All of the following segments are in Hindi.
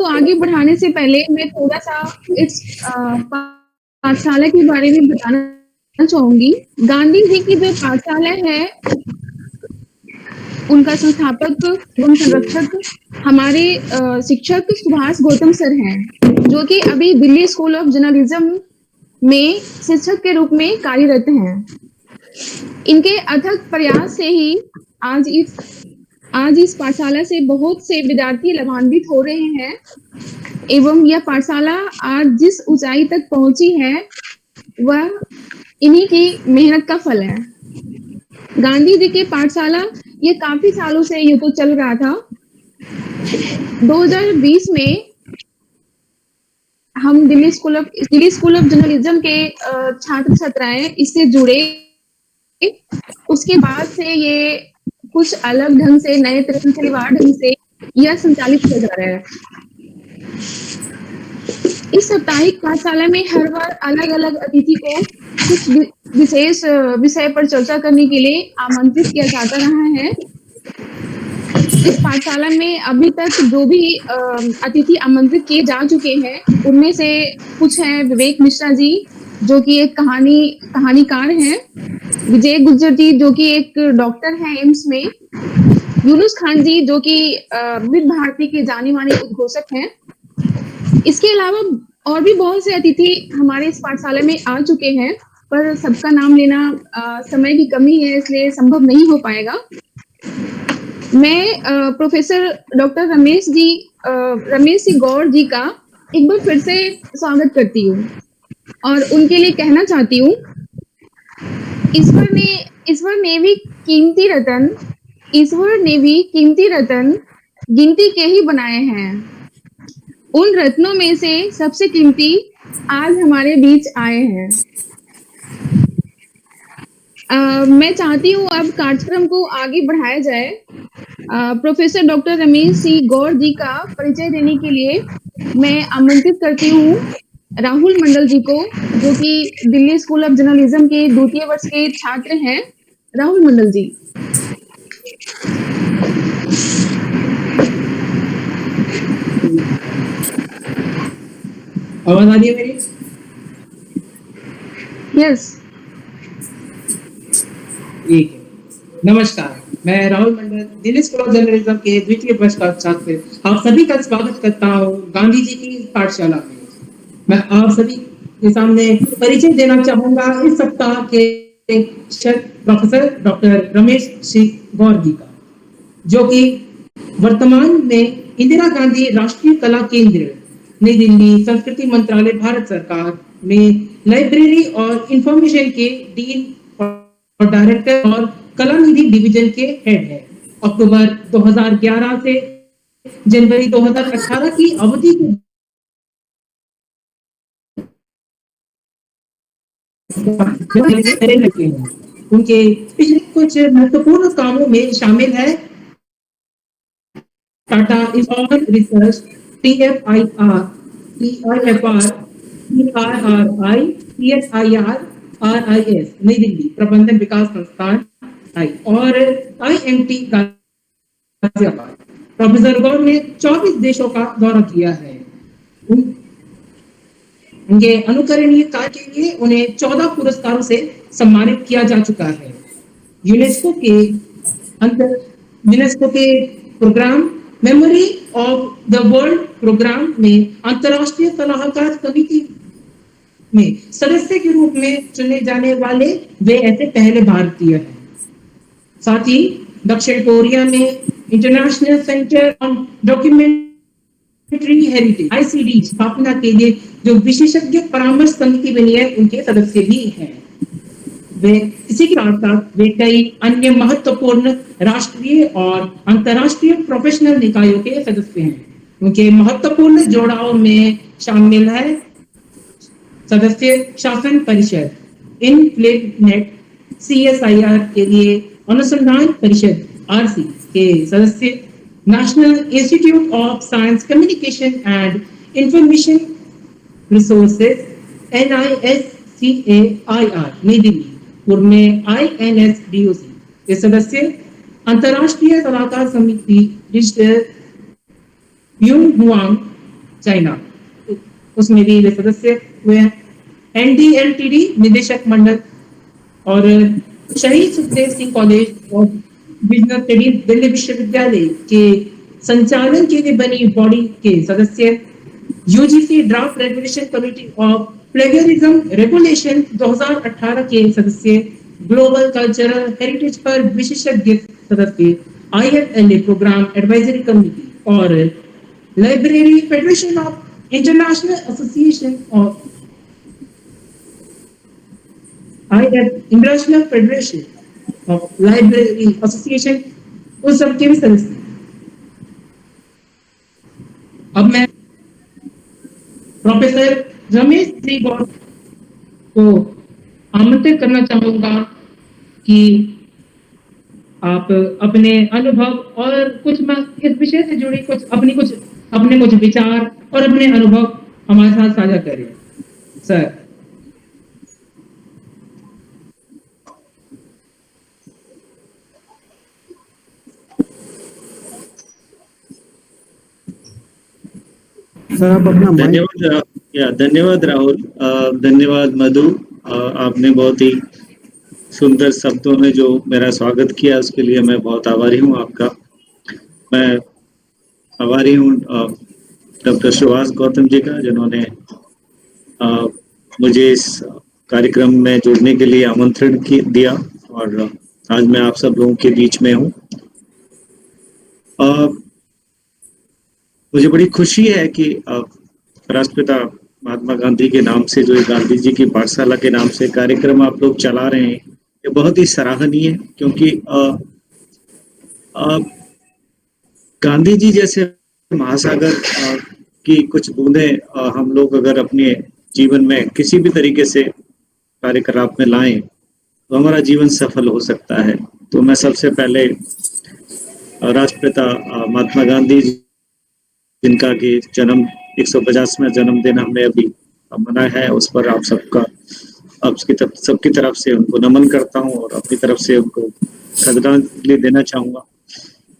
तो आगे बढ़ाने से पहले मैं थोड़ा-सा इस पाठशाला के बारे में बताना चाहूँगी। गांधी जी की जो पाठशाला है, उनका संस्थापक एवं संरक्षक हमारे शिक्षक सुभाष गौतम सर हैं, जो कि अभी दिल्ली स्कूल ऑफ जर्नलिज्म में शिक्षक के रूप में कार्यरत हैं। इनके अथक प्रयास से ही आज इस पाठशाला से बहुत से विद्यार्थी लाभान्वित हो रहे हैं एवं यह पाठशाला आज जिस ऊंचाई तक पहुंची है, वह इन्हीं की मेहनत का फल है। गांधी जी की पाठशाला ये काफी सालों से ये तो चल रहा था। 2020 में हम दिल्ली स्कूल ऑफ जर्नलिज्म के छात्र छात्राएं इससे जुड़े। उसके बाद से ये कुछ अलग ढंग से, नए तरीकेवार ढंग से यह संचालित किया जा रहा है। इस साप्ताहिक पाठशाला में हर बार अलग-अलग अतिथि को कुछ विशेष विषय पर चर्चा करने के लिए आमंत्रित किया जाता रहा है। इस पाठशाला में अभी तक जो भी अतिथि आमंत्रित किए जा चुके हैं, उनमें से कुछ हैं विवेक मिश्रा जी, जो कि एक कहानीकार हैं, विजय गुज्जर जी, जो कि एक डॉक्टर हैं एम्स में, यूनुस खान जी, जो कि विविध भारती के जाने माने उद्घोषक हैं। इसके अलावा और भी बहुत से अतिथि हमारे इस पाठशाला में आ चुके हैं, पर सबका नाम लेना समय की कमी है, इसलिए संभव नहीं हो पाएगा। मैं प्रोफेसर डॉक्टर रमेश सिंह गौर जी का एक बार फिर से स्वागत करती हूँ और उनके लिए कहना चाहती हूँ, ईश्वर ने भी कीमती रतन गिनती के ही बनाए हैं। उन रत्नों में से सबसे कीमती आज हमारे बीच आए हैं। मैं चाहती हूँ अब कार्यक्रम को आगे बढ़ाया जाए। प्रोफेसर डॉक्टर रमेश सिंह गौर जी का परिचय देने के लिए मैं आमंत्रित करती हूँ राहुल मंडल जी को, जो कि दिल्ली स्कूल ऑफ जर्नलिज्म के द्वितीय वर्ष के छात्र हैं। राहुल मंडल जी। आवाज आ रही है मेरी? यस। ठीक है। नमस्कार, मैं राहुल मंडल, दिल्ली स्कूल ऑफ जर्नलिज्म के द्वितीय वर्ष का छात्र आप सभी का स्वागत करता हूँ गांधी जी की पाठशाला में। मैं आप सभी के सामने परिचय देना चाहूंगा इस सप्ताह के प्रोफेसर डॉक्टर रमेश सिंह गौर जी का, जो कि वर्तमान में इंदिरा गांधी राष्ट्रीय कला केंद्र, नई दिल्ली, संस्कृति मंत्रालय, भारत सरकार में लाइब्रेरी और इंफॉर्मेशन के डीन और डायरेक्टर और कला निधि डिवीजन के हेड है। अक्टूबर 2011 से जनवरी 2018 की अवधि के उनके पिछले कुछ महत्वपूर्ण कामों में शामिल है Tata institute research, TFIR, TIFR, TRRI, CSIR, RIS, नई दिल्ली प्रबंधन विकास संस्थान और IMT गाजियाबाद। प्रोफेसर गौर ने 24 देशों का दौरा किया है। उनके अनुकरणीय कार्य के लिए उन्हें 14 पुरस्कारों से सम्मानित किया जा चुका है। यूनेस्को के program memory of the world program में अंतर्राष्ट्रीय सलाहकार समिति में सदस्य के रूप में चुने जाने वाले वे ऐसे पहले भारतीय हैं। साथ ही दक्षिण कोरिया में international centre on documentary heritage ICD स्थापना के लिए जो विशेषज्ञ परामर्श समिति बनी है, उनके सदस्य भी हैं। वे इसी के साथ साथ वे कई अन्य महत्वपूर्ण राष्ट्रीय और अंतर्राष्ट्रीय प्रोफेशनल निकायों के सदस्य हैं। उनके महत्वपूर्ण जोड़ाव में शामिल है सदस्य शासन परिषद, इनफ्लेनेट, CSIR के लिए अनुसंधान परिषद RC के सदस्य, national institute of science communication and information resources NISCAIR नई दिल्ली, पूर्व में INSDOC के सदस्य, अंतर्राष्ट्रीय सलाहकार समिति डिजिटल यूंग हुआंग चाइना, उसमें भी वे सदस्य हुए हैं। NDLTD निदेशक मंडल और शहीद सुखदेव सिंह कॉलेज और बिजनेस स्टडीज दिल्ली विश्वविद्यालय के संचालन के लिए बनी बॉडी के सदस्य, UGC draft regulation committee of plagiarism regulation 2018 के सदस्य, ग्लोबल कल्चरल हेरिटेज पर विशेषज्ञ सदस्य, IFLA प्रोग्राम एडवाइजरी कमेटी और library federation of international association of international federation of library association, उस सबके भी सदस्य। अब मैं प्रोफेसर रमेश श्री गौर को आमंत्रित करना चाहूंगा कि आप अपने अनुभव और कुछ इस विषय से जुड़ी कुछ अपने कुछ विचार और अपने अनुभव हमारे साथ साझा करें। सर। सर आप अपना धन्यवाद राहुल, धन्यवाद मधु, आपने बहुत ही सुंदर शब्दों में जो मेरा स्वागत किया उसके लिए मैं बहुत आभारी हूँ आपका। मैं आभारी हूँ डॉक्टर सुभाष गौतम जी का, जिन्होंने मुझे इस कार्यक्रम में जुड़ने के लिए आमंत्रण दिया और आज मैं आप सब लोगों के बीच में हूँ। मुझे बड़ी खुशी है कि राष्ट्रपिता महात्मा गांधी के नाम से जो गांधी जी की पाठशाला के नाम से कार्यक्रम आप लोग चला रहे हैं, ये बहुत ही सराहनीय है, क्योंकि गांधी जी जैसे महासागर की कुछ बूंदें हम लोग अगर अपने जीवन में किसी भी तरीके से कार्यकलाप में लाएं तो हमारा जीवन सफल हो सकता है। तो मैं सबसे पहले राष्ट्रपिता महात्मा गांधी जिनका कि जन्म 150वां जन्मदिन हमने अभी मनाया है, उस पर आप सबकी तरफ से उनको नमन करता हूं और अपनी तरफ से उनको श्रद्धांजलि देना चाहूंगा,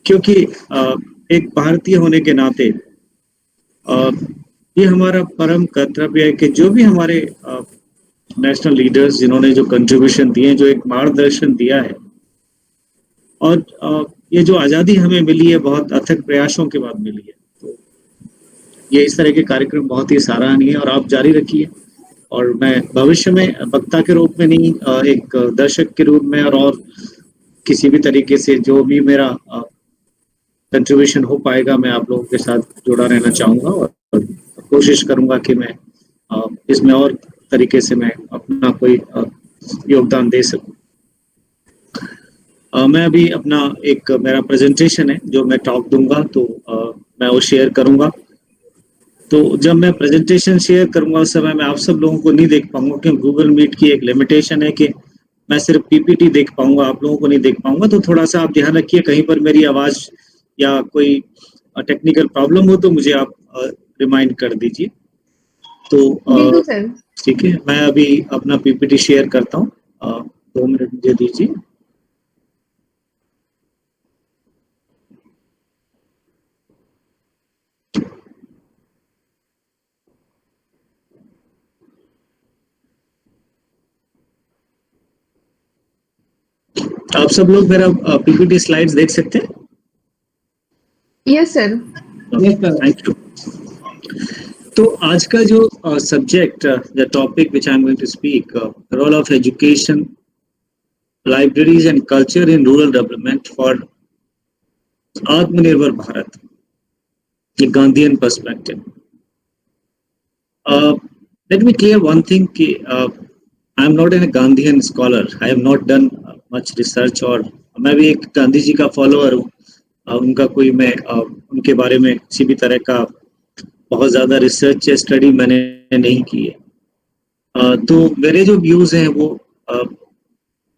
क्योंकि एक भारतीय होने के नाते ये हमारा परम कर्तव्य है कि जो भी हमारे नेशनल लीडर्स जिन्होंने जो कंट्रीब्यूशन दिए, जो एक मार्गदर्शन दिया है, और ये जो आज़ादी हमें मिली है बहुत अथक प्रयासों के बाद मिली है, तो ये इस तरह के कार्यक्रम बहुत ही सराहनीय है और आप जारी रखिए। और मैं भविष्य में वक्ता के रूप में नहीं, एक दर्शक के रूप में और किसी भी तरीके से जो भी मेरा कंट्रीब्यूशन हो पाएगा, मैं आप लोगों के साथ जुड़ा रहना चाहूँगा और कोशिश करूँगा कि मैं इसमें और तरीके से मैं अपना कोई योगदान दे सकूँ। मैं अभी अपना एक मेरा प्रेजेंटेशन है जो मैं टॉक दूंगा, तो मैं वो शेयर करूँगा। तो जब मैं प्रेजेंटेशन शेयर करूँगा उस समय मैं आप सब लोगों को नहीं देख पाऊँगा, क्योंकि गूगल मीट की एक लिमिटेशन है कि मैं सिर्फ पीपीटी देख पाऊँगा, आप लोगों को नहीं देख पाऊँगा। तो थोड़ा सा आप ध्यान रखिए, कहीं पर मेरी आवाज़ या कोई टेक्निकल प्रॉब्लम हो तो मुझे आप रिमाइंड कर दीजिए। तो ठीक है, मैं अभी अपना पीपीटी शेयर करता हूँ, 2 मिनट मुझे दीजिए। आप सब लोग मेरा पीपीटी स्लाइड्स देख सकते हैं? Yes sir. Thank you. तो आज का जो subject, the topic which I am going to speak, role of education, libraries and culture in rural development for आत्मनिर्भर Bharat, the Gandhian perspective. Let me clear one thing कि I am not a Gandhian scholar. I have not done much research, और मैं भी एक गांधी जी का फॉलोअर हूँ। उनका कोई मैं उनके बारे में किसी भी तरह का बहुत ज़्यादा रिसर्च या स्टडी मैंने नहीं की है। तो मेरे जो व्यूज़ हैं वो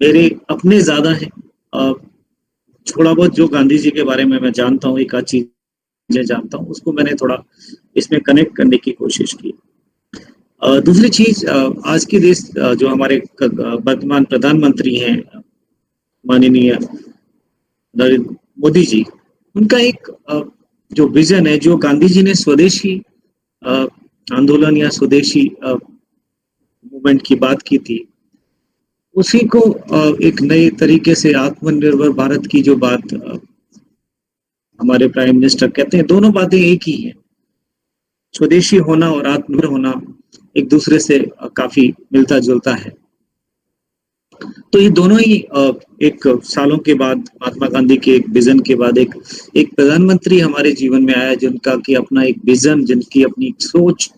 मेरे अपने ज़्यादा हैं। थोड़ा बहुत जो गांधी जी के बारे में मैं जानता हूँ, एक आध चीज़ें जानता हूँ, उसको मैंने थोड़ा इसमें कनेक्ट करने की कोशिश की। दूसरी चीज़, आज के देश जो हमारे वर्तमान प्रधानमंत्री हैं माननीय नरेंद्र मोदी जी, उनका एक जो विजन है, जो गांधी जी ने स्वदेशी आंदोलन या स्वदेशी मूवमेंट की बात की थी, उसी को एक नए तरीके से आत्मनिर्भर भारत की जो बात हमारे प्राइम मिनिस्टर कहते हैं, दोनों बातें एक ही हैं। स्वदेशी होना और आत्मनिर्भर होना एक दूसरे से काफी मिलता जुलता है। तो ये दोनों ही एक सालों के बाद महात्मा गांधी के एक विजन के बाद एक प्रधानमंत्री हमारे जीवन में आया, जिनका कि अपना एक विजन, जिनकी अपनी एक सोच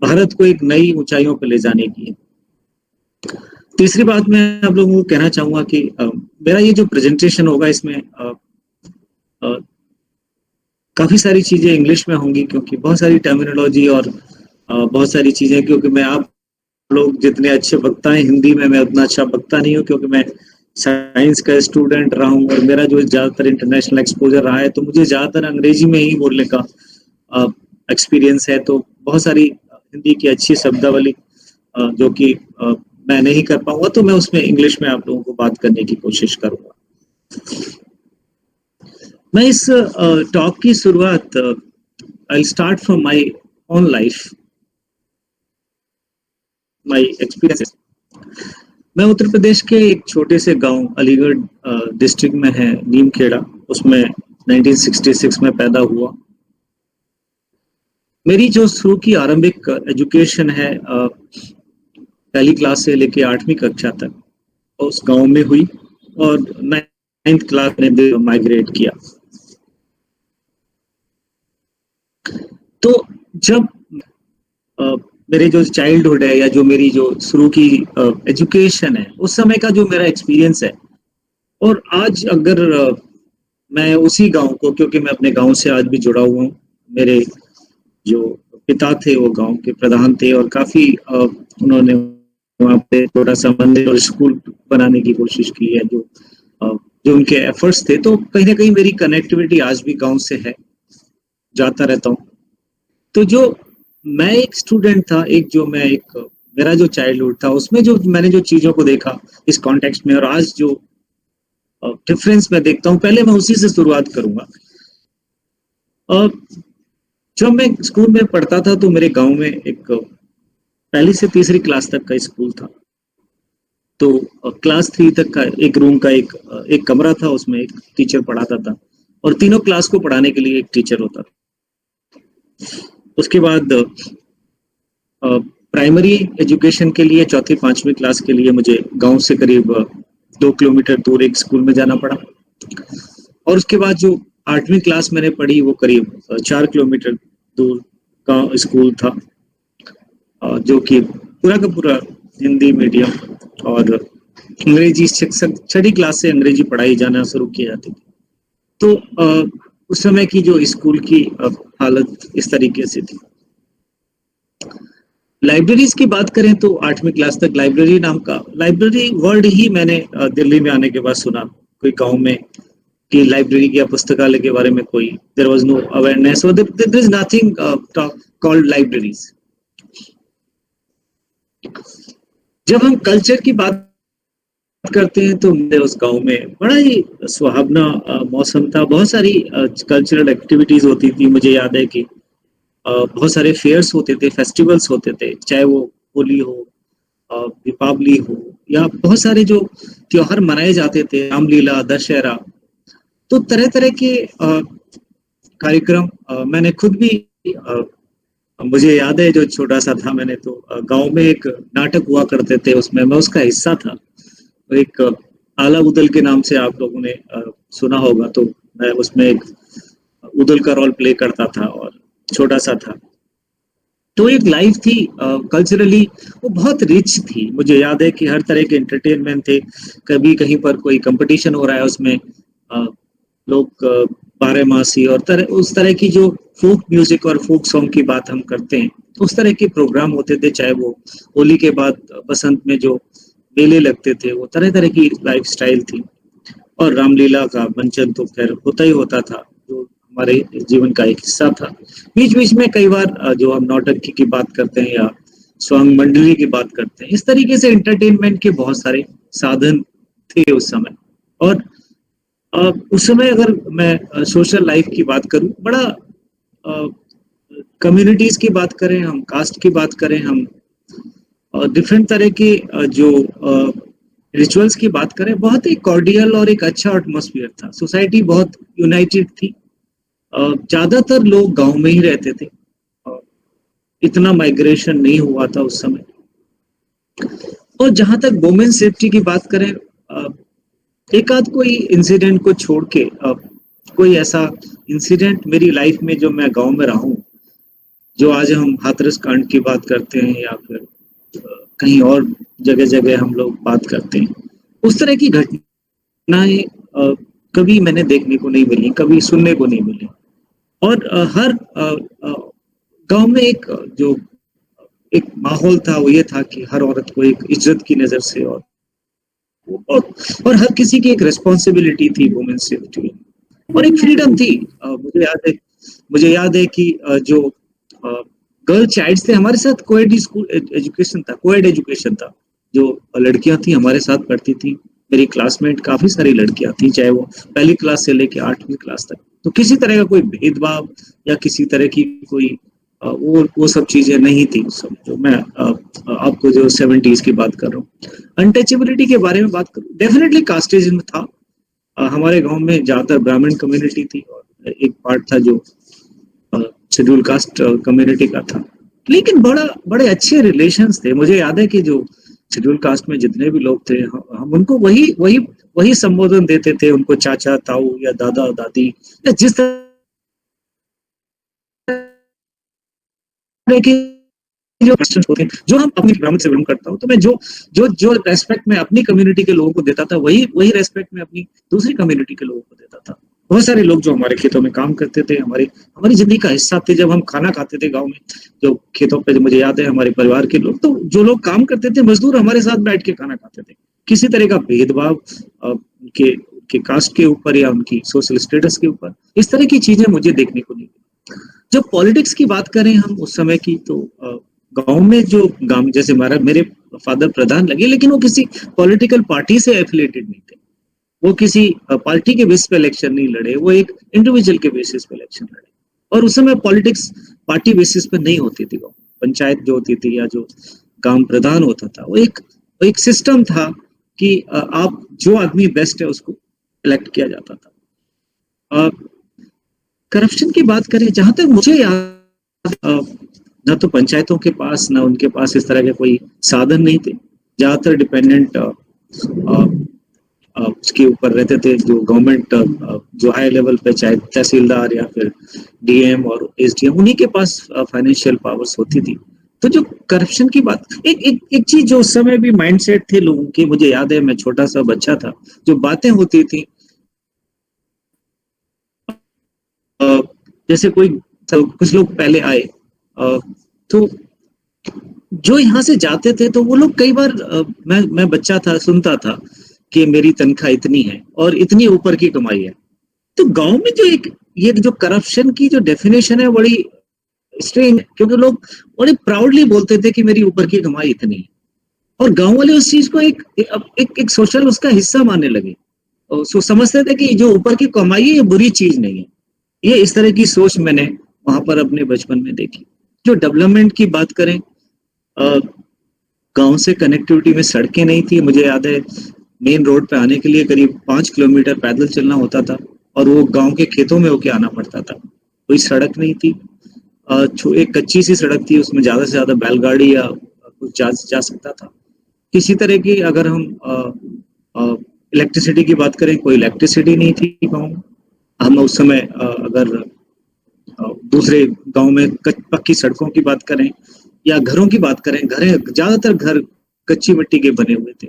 भारत को एक नई ऊंचाइयों पर ले जाने की है। तीसरी बात मैं आप लोगों को कहना चाहूंगा कि मेरा ये जो प्रेजेंटेशन होगा इसमें काफी सारी चीजें इंग्लिश में होंगी, क्योंकि बहुत सारी टर्मिनोलॉजी और बहुत सारी चीजें, क्योंकि मैं आप लोग जितने अच्छे वक्ता हैं हिंदी में, मैं उतना अच्छा वक्ता नहीं हूँ, क्योंकि मैं साइंस का स्टूडेंट रहा हूँ और मेरा जो ज्यादातर इंटरनेशनल एक्सपोजर रहा है, तो मुझे ज्यादातर अंग्रेजी में ही बोलने का एक्सपीरियंस है। तो बहुत सारी हिंदी की अच्छी शब्दावली जो कि मैं नहीं कर पाऊंगा, तो मैं उसमें इंग्लिश में आप लोगों को बात करने की कोशिश करूंगा। मैं इस टॉक की शुरुआत I start from my own life, my experiences. मैं उत्तर प्रदेश के एक छोटे से गांव अलीगढ़ डिस्ट्रिक्ट में है नीमखेड़ा, उसमें 1966 में पैदा हुआ। मेरी जो शुरू की आरंभिक एजुकेशन है पहली क्लास से लेके 8वीं कक्षा तक उस गांव में हुई, और 9th क्लास में माइग्रेट किया। तो जब मेरे जो चाइल्डहुड है या जो मेरी जो शुरू की एजुकेशन है, उस समय का जो मेरा एक्सपीरियंस है, और आज अगर मैं उसी गांव को, क्योंकि मैं अपने गांव से आज भी जुड़ा हुआ हूँ, मेरे जो पिता थे वो गांव के प्रधान थे और काफी उन्होंने वहाँ पे थोड़ा सा मंदिर और स्कूल बनाने की कोशिश की है, जो उनके एफर्ट्स थे। तो कहीं ना कहीं मेरी कनेक्टिविटी आज भी गांव से है, जाता रहता हूँ। तो जो मैं एक स्टूडेंट था, मेरा जो चाइल्डहुड था, उसमें जो मैंने जो चीजों को देखा इस कॉन्टेक्स्ट में, और आज जो डिफरेंस मैं देखता हूँ, पहले मैं उसी से शुरुआत करूंगा। जब मैं स्कूल में पढ़ता था तो मेरे गांव में एक पहली से तीसरी क्लास तक का स्कूल था। तो क्लास 3 तक का एक रूम का एक कमरा था, उसमें एक टीचर पढ़ाता था, और तीनों क्लास को पढ़ाने के लिए एक टीचर होता था। उसके बाद प्राइमरी एजुकेशन के लिए 4th-5वीं क्लास के लिए मुझे गांव से करीब 2 किलोमीटर दूर एक स्कूल में जाना पड़ा, और उसके बाद जो 8वीं क्लास मैंने पढ़ी वो करीब 4 किलोमीटर दूर का स्कूल था, जो कि पूरा का पूरा हिंदी मीडियम और अंग्रेजी शिक्षक, 6ठी क्लास से अंग्रेजी पढ़ाई जाना शुरू की जाती थी। तो उस समय की जो स्कूल की हालत इस तरीके से थी। लाइब्रेरीज की बात करें तो 8वीं क्लास तक लाइब्रेरी वर्ड ही मैंने दिल्ली में आने के बाद सुना, कोई गांव में कि लाइब्रेरी या पुस्तकालय के बारे में कोई देयर वाज नो अवेयरनेस, और there is nothing called libraries. जब हम कल्चर की बात करते हैं तो मेरे उस गांव में बड़ा ही सुहावना मौसम था, बहुत सारी कल्चरल एक्टिविटीज होती थी। मुझे याद है कि बहुत सारे फेयर्स होते थे, फेस्टिवल्स होते थे, चाहे वो होली हो, दीपावली हो, या बहुत सारे जो त्योहार मनाए जाते थे, रामलीला, दशहरा। तो तरह तरह के कार्यक्रम मैंने खुद भी मुझे याद है, जो छोटा सा था मैंने तो गांव में एक नाटक हुआ करते थे, उसमें मैं उसका हिस्सा था। एक आला उदल के नाम से आप लोगों ने सुना होगा, तो मैं उसमें एक उदल का रोल प्ले करता था और छोटा सा था। तो एक लाइफ थी कल्चरली, वो बहुत रिच थी। मुझे याद है कि हर तरह के एंटरटेनमेंट थे, कभी कहीं पर कोई कंपटीशन हो रहा है, उसमें लोग बारहमासी और उस तरह की जो फोक म्यूजिक और फोक सॉन्ग की बात हम करते हैं, उस तरह के प्रोग्राम होते थे। चाहे वो होली के बाद बसंत में जो मेले लगते थे, वो तरह तरह की लाइफ स्टाइल थी। और रामलीला का मंचन तो खैर होता ही होता था, जो हमारे जीवन का एक हिस्सा था। बीच बीच में कई बार जो हम नौटंकी की बात करते हैं या स्वांग मंडली की बात करते हैं, इस तरीके से एंटरटेनमेंट के बहुत सारे साधन थे उस समय। और उस समय अगर मैं सोशल लाइफ की बात करूं, बड़ा कम्युनिटीज की बात करें, हम कास्ट की बात करें, हम डिफरेंट तरह के जो रिचुअल्स की बात करें, बहुत ही कॉर्डियल और एक अच्छा एटमॉस्फेयर था। सोसाइटी बहुत यूनाइटेड थी। ज्यादातर लोग गांव में ही रहते थे। इतना माइग्रेशन नहीं हुआ था उस समय। और जहां तक वुमेन सेफ्टी की बात करें, एक आध कोई इंसिडेंट को छोड़ के कोई ऐसा इंसिडेंट मेरी लाइफ में जो मैं गांव में रहा हूं, जो आज हम हाथरस कांड की बात करते हैं या फिर कहीं और जगह जगह हम लोग बात करते हैं, उस तरह की घटनाएं कभी मैंने देखने को नहीं मिली, कभी सुनने को नहीं मिली। और हर गांव में एक जो एक माहौल था वो ये था कि हर औरत को एक इज्जत की नजर से और हर किसी की एक रिस्पॉन्सिबिलिटी थी वुमेन सेफ्टी, और एक फ्रीडम थी। मुझे याद है कि जो गर्ल चाइल्ड थे हमारे साथ, कोएड एजुकेशन था। जो लड़कियां थी हमारे साथ पढ़ती थी, मेरी क्लासमेट काफी सारी लड़कियां थी, चाहे वो पहली क्लास से लेके 8वीं क्लास तक। तो किसी तरह का कोई भेदभाव या किसी तरह की कोई वो सब चीजें नहीं थी उस समय। जो मैं आपको जो 70s की बात कर रहा हूँ, अनटचेबिलिटी के बारे में बात करूँ, डेफिनेटली कास्टेजिज्म था। हमारे गांव में ज्यादातर ब्राह्मण कम्युनिटी थी और एक पार्ट था जो शेड्यूल कास्ट कम्युनिटी का था, लेकिन बड़े अच्छे रिलेशंस थे। मुझे याद है कि जो शेड्यूल कास्ट में जितने भी लोग थे, हम उनको वही संबोधन देते थे, उनको चाचा ताऊ या दादा दादी या जिस तरह के जो क्वेश्चंस होते हैं, जो हम अपनी ब्राह्मण से बिलोंग करता हूँ, तो मैं जो रेस्पेक्ट मैं अपनी कम्युनिटी के लोगों को देता था, वही रेस्पेक्ट मैं अपनी दूसरी कम्युनिटी के लोगों को देता था। बहुत सारे लोग जो हमारे खेतों में काम करते थे, हमारी जिंदगी का हिस्सा थे। जब हम खाना खाते थे गाँव में, जो खेतों पे, मुझे याद है हमारे परिवार के लोग, तो जो लोग काम करते थे, मजदूर हमारे साथ बैठ के खाना खाते थे। किसी तरह का भेदभाव उनके कास्ट के ऊपर या उनकी सोशल स्टेटस के ऊपर, इस तरह की चीजें मुझे देखने को नहीं मिली। जब पॉलिटिक्स की बात करें हम उस समय की, तो गांव में जो जैसे मेरे फादर प्रधान लगे, लेकिन वो किसी पॉलिटिकल पार्टी से एफिलिएटेड नहीं थे। वो किसी पार्टी के बेसिस पे इलेक्शन नहीं लड़े, वो एक इंडिविजुअल के बेसिस पे इलेक्शन लड़े। और उस समय पॉलिटिक्स पार्टी बेसिस पे नहीं होती थी। पंचायत जो होती थी या जो गांव प्रधान होता था, वो एक सिस्टम था कि आप जो आदमी बेस्ट है उसको इलेक्ट किया जाता था। करप्शन की बात करें, जहां तक मुझे याद, ना तो पंचायतों के पास ना उनके पास इस तरह के कोई साधन नहीं थे। ज्यादातर डिपेंडेंट उसके ऊपर रहते थे, जो गवर्नमेंट जो हाई लेवल पे, चाहे तहसीलदार या फिर डीएम और एसडीएम, उन्हीं के पास फाइनेंशियल पावर्स होती थी। तो जो करप्शन की बात, एक चीज जो उस समय भी माइंडसेट थे लोगों की, मुझे याद है मैं छोटा सा बच्चा था, जो बातें होती थी, जैसे कुछ लोग पहले आए, तो जो यहाँ से जाते थे, तो वो लोग कई बार मैं बच्चा था, सुनता था कि मेरी तनख्वाह इतनी है और इतनी ऊपर की कमाई है। तो गांव में जो ये जो करप्शन की जो डेफिनेशन है, बड़ी स्ट्रेंज, क्योंकि लोग बड़े प्राउडली बोलते थे कि मेरी ऊपर की कमाई इतनी है, और गांव वाले उस चीज को एक सोशल उसका हिस्सा मानने लगे। और समझते थे कि जो ऊपर की कमाई है ये बुरी चीज नहीं है। ये इस तरह की सोच मैंने वहां पर अपने बचपन में देखी। जो डेवलपमेंट की बात करें, गांव से कनेक्टिविटी में सड़कें नहीं थी। मुझे याद है मेन रोड पे आने के लिए करीब 5 किलोमीटर पैदल चलना होता था, और वो गांव के खेतों में होके आना पड़ता था। कोई सड़क नहीं थी, एक कच्ची सी सड़क थी, उसमें ज्यादा से ज्यादा बैलगाड़ी या कुछ जा सकता था। किसी तरह की, अगर हम इलेक्ट्रिसिटी की बात करें, कोई इलेक्ट्रिसिटी नहीं थी गाँव में। हम उस समय अगर दूसरे गांव में पक्की सड़कों की बात करें या घरों की बात करें, ज्यादातर घर कच्ची मिट्टी के बने हुए थे,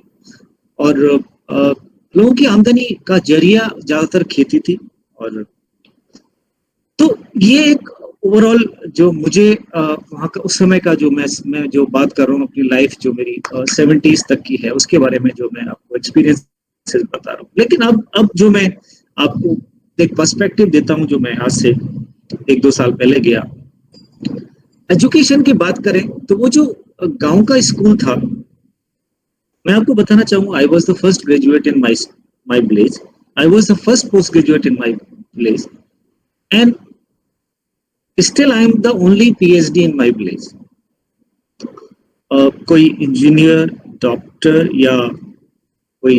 और लोगों की आमदनी का जरिया ज्यादातर खेती थी। और तो ये एक ओवरऑल जो मुझे वहाँ का उस समय का जो मैं जो बात कर रहा हूँ, अपनी लाइफ जो मेरी 70s तक की है, उसके बारे में जो मैं आपको एक्सपीरियंस बता रहा हूँ। लेकिन अब जो मैं आपको एक पर्सपेक्टिव देता हूँ, जो मैं आज से 1-2 साल पहले गया। एजुकेशन की बात करें तो वो जो गांव का स्कूल था, मैं आपको बताना चाहूंगा, I was the first graduate in my village, I was the first post graduate in my village, and Still I am the only PhD in my village. कोई इंजीनियर, डॉक्टर या कोई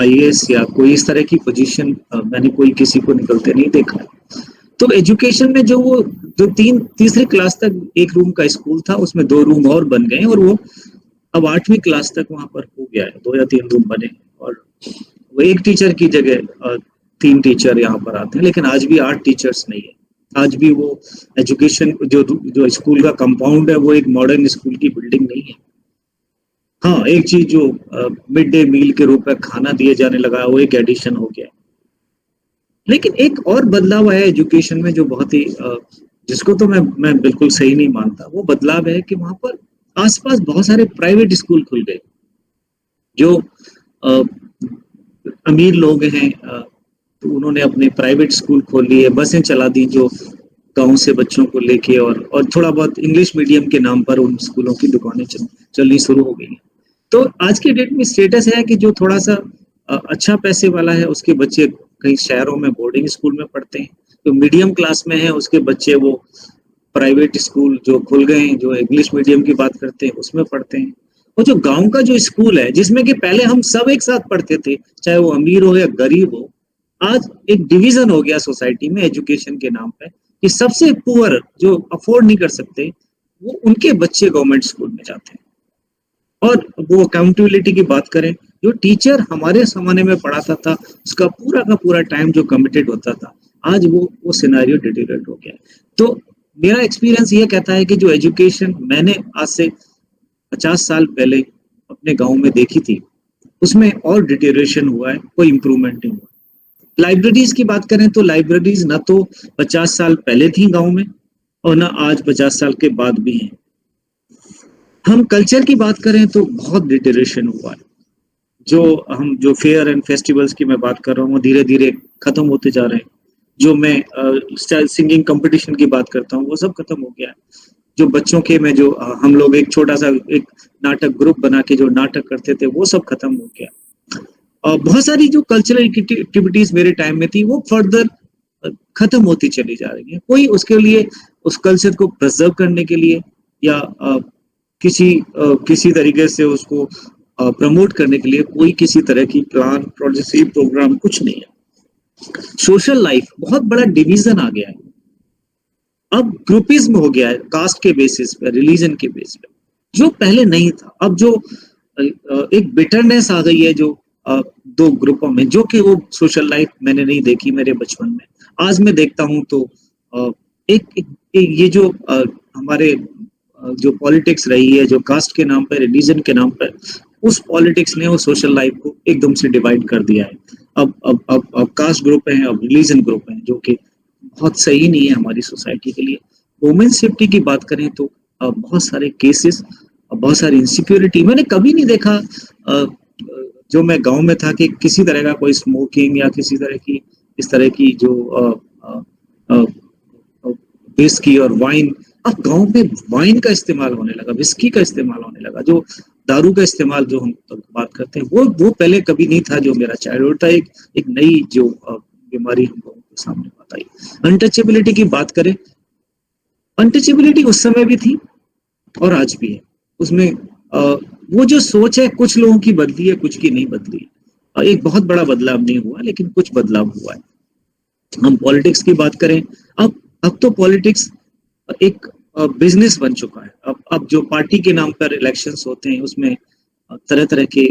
IAS या कोई इस तरह की पोजीशन मैंने कोई किसी को निकलते नहीं देखा है। तो एजुकेशन में जो तीसरी क्लास तक एक रूम का स्कूल था, उसमें 2 रूम और बन गए और वो अब 8वीं क्लास तक वहां पर हो गया है, 2 या 3 रूम बने और वो एक टीचर की जगह 3 टीचर यहाँ पर आते हैं, लेकिन आज भी 8 टीचर्स नहीं है। आज भी वो एजुकेशन जो स्कूल का कंपाउंड है वो एक मॉडर्न स्कूल की बिल्डिंग नहीं है। हाँ, एक चीज जो मिड डे मील के रूप में खाना दिए जाने लगा, वो एक एडिशन हो गया। लेकिन एक और बदलाव है एजुकेशन में जो बहुत ही जिसको तो मैं बिल्कुल सही नहीं मानता, वो बदलाव है कि वहां पर आसपास बहुत सारे प्राइवेट स्कूल खुल गए। जो अमीर लोग हैं तो उन्होंने अपने प्राइवेट स्कूल खोल लिए, बसें चला दी जो गांव से बच्चों को लेके, और थोड़ा बहुत इंग्लिश मीडियम के नाम पर उन स्कूलों की दुकानें चलनी शुरू हो गई। तो आज के डेट में स्टेटस है कि जो थोड़ा सा अच्छा पैसे वाला है उसके बच्चे कहीं शहरों में बोर्डिंग स्कूल में पढ़ते हैं, जो मीडियम क्लास में है उसके बच्चे वो प्राइवेट स्कूल जो खुल गए हैं, जो इंग्लिश मीडियम की बात करते हैं उसमें पढ़ते हैं। और जो गांव का जो स्कूल है जिसमें कि पहले हम सब एक साथ पढ़ते थे, चाहे वो अमीर हो या गरीब हो, आज एक डिवीजन हो गया सोसाइटी में एजुकेशन के नाम पे कि सबसे पुअर जो अफोर्ड नहीं कर सकते वो उनके बच्चे गवर्नमेंट स्कूल में जाते हैं। और वो अकाउंटेबिलिटी की बात करें, जो टीचर हमारे जमाने में पढ़ाता था उसका पूरा का पूरा टाइम जो कमिटेड होता था, आज वो सिनेरियो डिटेरियोरेट हो गया है। तो मेरा एक्सपीरियंस ये कहता है कि जो एजुकेशन मैंने आज से 50 साल पहले अपने गांव में देखी थी उसमें और डिटेरियोरेशन हुआ है, कोई इम्प्रूवमेंट नहीं हुआ। लाइब्रेरीज की बात करें तो लाइब्रेरीज ना तो 50 साल पहले थी गांव में और ना आज 50 साल के बाद भी हैं। हम कल्चर की बात करें तो बहुत डिटेरियोरेशन हुआ है। जो फेयर एंड फेस्टिवल्स की मैं बात कर रहा हूँ वो धीरे धीरे खत्म होते जा रहे हैं। जो मैं सिंगिंग कंपटीशन की बात करता हूँ वो सब खत्म हो गया है। जो बच्चों के में जो हम लोग एक छोटा सा एक नाटक ग्रुप बना के जो नाटक करते थे वो सब खत्म हो गया। बहुत सारी जो कल्चरल एक्टिविटीज मेरे टाइम में थी वो फर्दर खत्म होती चली जा रही है। कोई उसके लिए उस कल्चर को प्रिजर्व करने के लिए या किसी तरीके से उसको प्रमोट करने के लिए कोई किसी तरह की प्लान, पॉलिसी, प्रोग्राम कुछ नहीं है। सोशल लाइफ बहुत बड़ा डिवीजन आ गया है, अब ग्रुपिज्म हो गया है, कास्ट के बेसिस पे, रिलीजन के बेसिस पे, जो पहले नहीं था। अब जो एक बिटरनेस आ गई है जो 2 ग्रुपों में, जो कि वो सोशल लाइफ मैंने नहीं देखी मेरे बचपन में। आज मैं देखता हूँ तो ये जो हमारे जो पॉलिटिक्स रही है, जो कास्ट के नाम पर, रिलीजन के नाम पर, उस पॉलिटिक्स ने वो सोशल लाइफ को एकदम से डिवाइड कर दिया है। अब कास्ट ग्रुप है, अब रिलीजन ग्रुप है, जो कि बहुत सही नहीं है हमारी सोसाइटी के लिए। वुमेन सेफ्टी की बात करें तो बहुत सारे केसेस, बहुत सारी इनसिक्योरिटी मैंने कभी नहीं देखा जो मैं गांव में था कि किसी तरह का कोई स्मोकिंग या किसी तरह की इस तरह की जो विस्की और वाइन। अब गांव में वाइन का इस्तेमाल होने लगा, विस्की का इस्तेमाल होने लगा, जो दारू का इस्तेमाल जो हम बात करते हैं वो पहले कभी नहीं था। जो मेरा चाइल्डहुड था, एक नई जो बीमारी हम लोगों के सामने बात आई। अनटचेबिलिटी की बात करें, अनटचेबिलिटी उस समय भी थी और आज भी है। उसमें वो जो सोच है कुछ लोगों की बदली है, कुछ की नहीं बदली है। एक बहुत बड़ा बदलाव नहीं हुआ लेकिन कुछ बदलाव हुआ है। हम पॉलिटिक्स की बात करें, अब तो पॉलिटिक्स एक बिजनेस बन चुका है। अब जो पार्टी के नाम पर इलेक्शंस होते हैं उसमें तरह तरह के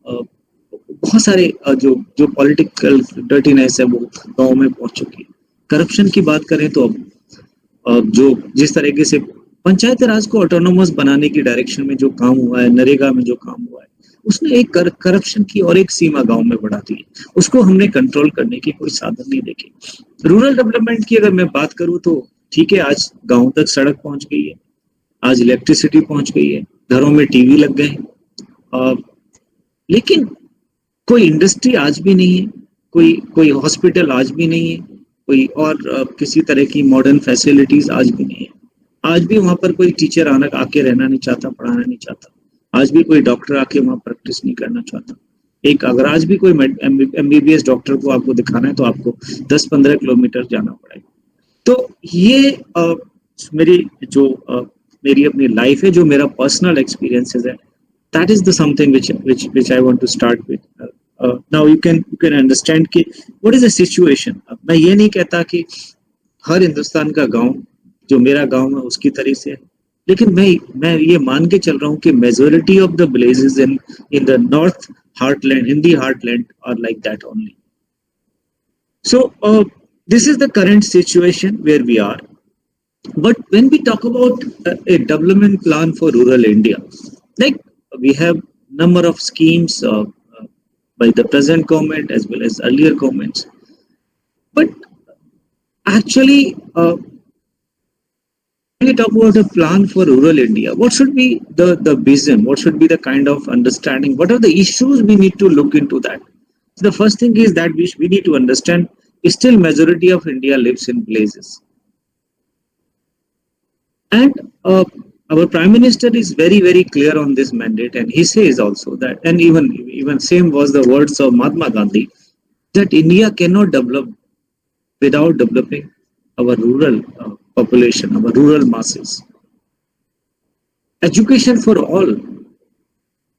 बहुत सारे जो पॉलिटिकल डर्टीनेस है वो गांव में पहुंच चुकी है। करप्शन की बात करें तो अब जो जिस तरीके से पंचायत राज को ऑटोनोमस बनाने की डायरेक्शन में जो काम हुआ है, नरेगा में जो काम हुआ है, उसने एक करप्शन की और एक सीमा गांव में बढ़ा दी है। उसको हमने कंट्रोल करने की कोई साधन नहीं देखे। रूरल डेवलपमेंट की अगर मैं बात करूं तो ठीक है, आज गांव तक सड़क पहुंच गई है, आज इलेक्ट्रिसिटी पहुंच गई है, घरों में टीवी लग गए हैं, लेकिन कोई इंडस्ट्री आज भी नहीं है, कोई हॉस्पिटल आज भी नहीं है, कोई और किसी तरह की मॉडर्न फैसिलिटीज आज भी नहीं है। आज भी वहां पर कोई टीचर आके रहना नहीं चाहता, पढ़ाना नहीं चाहता। आज भी कोई डॉक्टर आके वहां प्रैक्टिस नहीं करना चाहता। अगर आज भी कोई MBBS डॉक्टर को आपको दिखाना है तो आपको 10-15 किलोमीटर जाना पड़ेगा। तो ये मेरी जो मेरी अपनी लाइफ है, जो मेरा पर्सनल एक्सपीरियंसेस है, that is the something which I want to start with. Now you can understand कि what is the situation. मैं ये नहीं कहता कि हर हिंदुस्तान का गांव जो मेरा गांव है उसकी तरह से है, लेकिन मैं ये मान के चल रहा हूँ कि majority of the villages in the north heartland, Hindi heartland, are like that only. So this is the current situation where we are. But when we talk about a development plan for rural India, like we have number of schemes by the present government as well as earlier governments. But actually, when we talk about a plan for rural India, what should be the vision? What should be the kind of understanding? What are the issues we need to look into that? So the first thing is that we need to understand still majority of India lives in villages. And our Prime Minister is very, very clear on this mandate, and he says also that, and even same was the words of Mahatma Gandhi, that India cannot develop without developing our rural population, our rural masses. Education for all,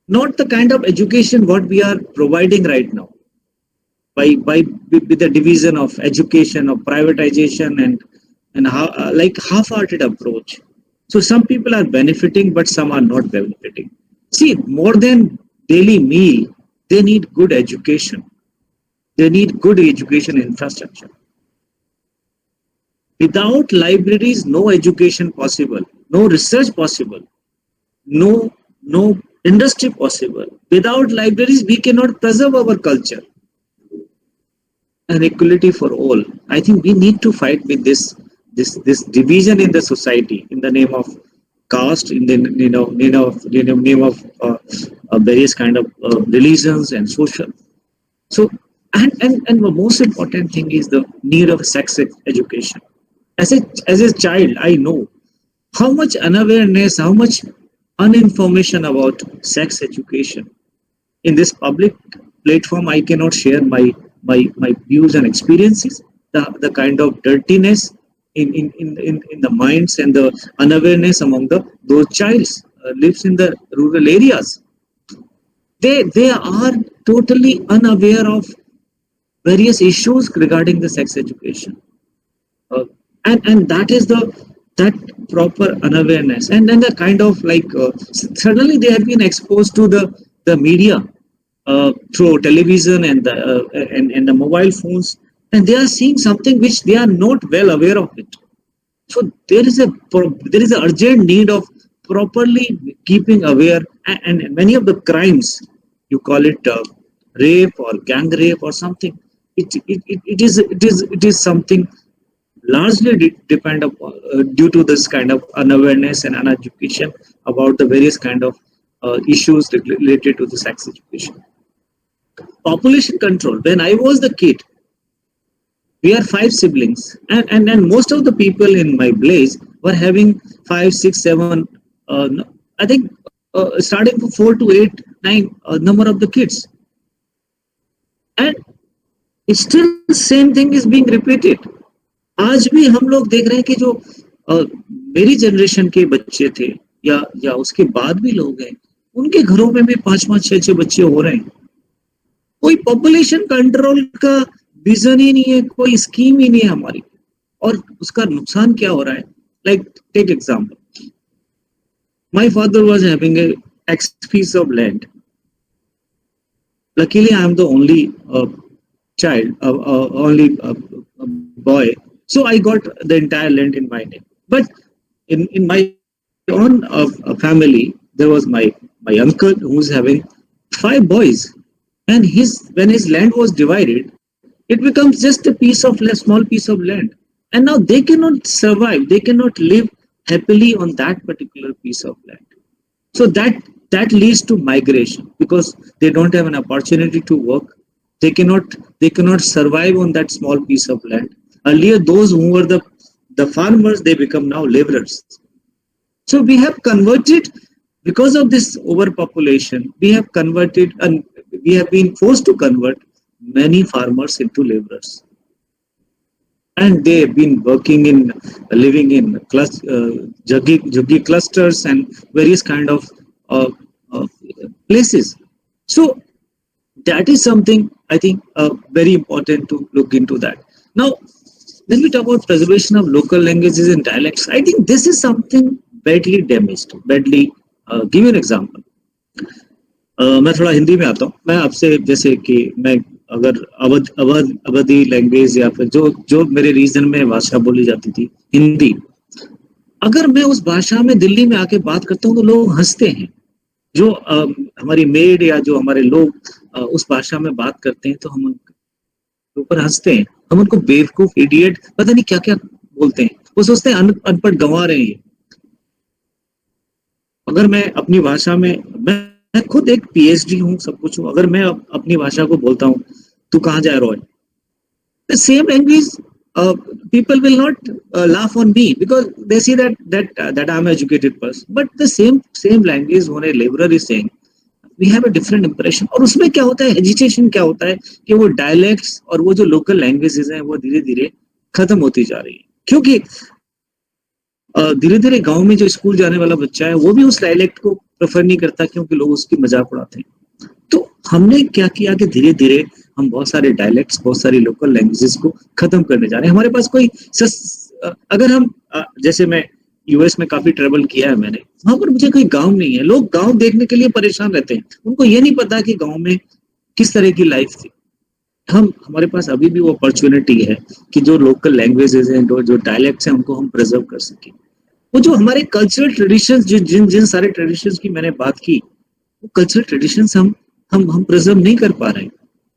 not the kind of education what we are providing right now, with the division of education, of privatization, and like half-hearted approach. So some people are benefiting, but some are not benefiting. See, more than daily meal, they need good education. They need good education infrastructure. Without libraries, no education possible, no research possible, no industry possible. Without libraries, we cannot preserve our culture. And equality for all. I think we need to fight with this division in the society in the name of caste, in the name of various kind of religions and social. So and the most important thing is the need of sex education. As a child, I know how much unawareness, how much uninformation about sex education. In this public platform, I cannot share my views and experiences. The kind of dirtiness in the minds and the unawareness among those childs lives in the rural areas. They are totally unaware of various issues regarding the sex education. And that is that proper unawareness, and then the kind of like suddenly they have been exposed to the media through television and the mobile phones, and they are seeing something which they are not well aware of it. So there is an urgent need of properly keeping aware, and many of the crimes, you call it rape or gang rape or something, it is something largely depend upon due to this kind of unawareness and uneducation about the various kind of issues related to the sex education. Population control. When I was the kid, we are 5 siblings, and most of the people in my village were having 5, 6, 7. I think starting from 4 to 8, 9 number of the kids, and still same thing is being repeated. आज भी हम लोग देख रहे हैं कि जो मेरी जनरेशन के बच्चे थे या उसके बाद भी लोग हैं, उनके घरों में भी 5-5, 6-6 बच्चे हो रहे हैं. कोई पॉपुलेशन कंट्रोल का विजन ही नहीं है, कोई स्कीम ही नहीं है हमारी, और उसका नुकसान क्या हो रहा है. Like take example, my father was having a X piece of land. Luckily I am the only child, only boy. So I got the entire land in my name. But in my own family, there was my uncle who's having 5 boys, and when his land was divided, it becomes just a small piece of land, and now they cannot survive. They cannot live happily on that particular piece of land. So that leads to migration, because they don't have an opportunity to work. They cannot survive on that small piece of land. Earlier, those who were the farmers, they become now laborers. So we have converted, because of this overpopulation, we have converted, and we have been forced to convert many farmers into laborers. and they've been working in living in juggi clusters and various kind of uh, uh, places. So that is something I think very important to look into that. Now, when we talk about preservation of local languages and dialects, I think this is something badly damaged. Badly, give you an example. मैं थोड़ा हिंदी में आता हूँ. मैं आपसे जैसे कि मैं अगर अवधी लैंग्वेज या फिर जो जो मेरे रीजन में भाषा बोली जाती थी हिंदी, अगर मैं उस भाषा में दिल्ली में आके बात करता हूँ तो लोग हंसते हैं. जो हमारी मेड या जो हमारे लोग उस भाषा में बात करते हैं तो हम उनके ऊपर हंसते हैं. हम उनको बेवकूफ, इडियट, पता नहीं क्या क्या बोलते हैं. वो सोचते हैं अनपढ़ गंवा रहे हैं. अगर मैं अपनी भाषा में, मैं खुद एक पीएचडी हूँ, सब कुछ हूँ, अगर मैं अपनी भाषा को बोलता हूँ तू कहाँ जाए Roy, the same language people will not laugh on me because they see that I'm an educated person, but the same language when a laborer is saying, we have a different impression. और उसमें क्या होता है, हेजिटेशन क्या होता है कि वो डायलेक्ट्स और वो जो लोकल लैंग्वेजेस हैं वो धीरे धीरे खत्म होती जा रही है. क्योंकि धीरे धीरे गांव में जो स्कूल जाने वाला बच्चा है वो भी उस डायलेक्ट को प्रेफर नहीं करता क्योंकि लोग उसकी मजाक उड़ाते हैं. तो हमने क्या किया कि धीरे धीरे हम बहुत सारे डायलेक्ट्स, बहुत सारी लोकल लैंग्वेजेस को खत्म करने जा रहे हैं. हमारे पास कोई अगर हम जैसे मैं यूएस में काफी ट्रेवल किया है मैंने, वहां पर मुझे कोई गांव नहीं है. लोग गांव देखने के लिए परेशान रहते हैं. उनको ये नहीं पता कि गांव में किस तरह की लाइफ थी. हमारे पास अभी भी वो अपॉर्चुनिटी है कि जो लोकल लैंग्वेजेस हैं, जो डायलेक्ट्स हैं, उनको हम प्रिजर्व कर सकें. वो जो हमारे कल्चरल ट्रेडिशंस, जिन सारे ट्रेडिशंस की मैंने बात की, वो कल्चरल ट्रेडिशंस हम प्रिजर्व नहीं कर पा रहे हैं.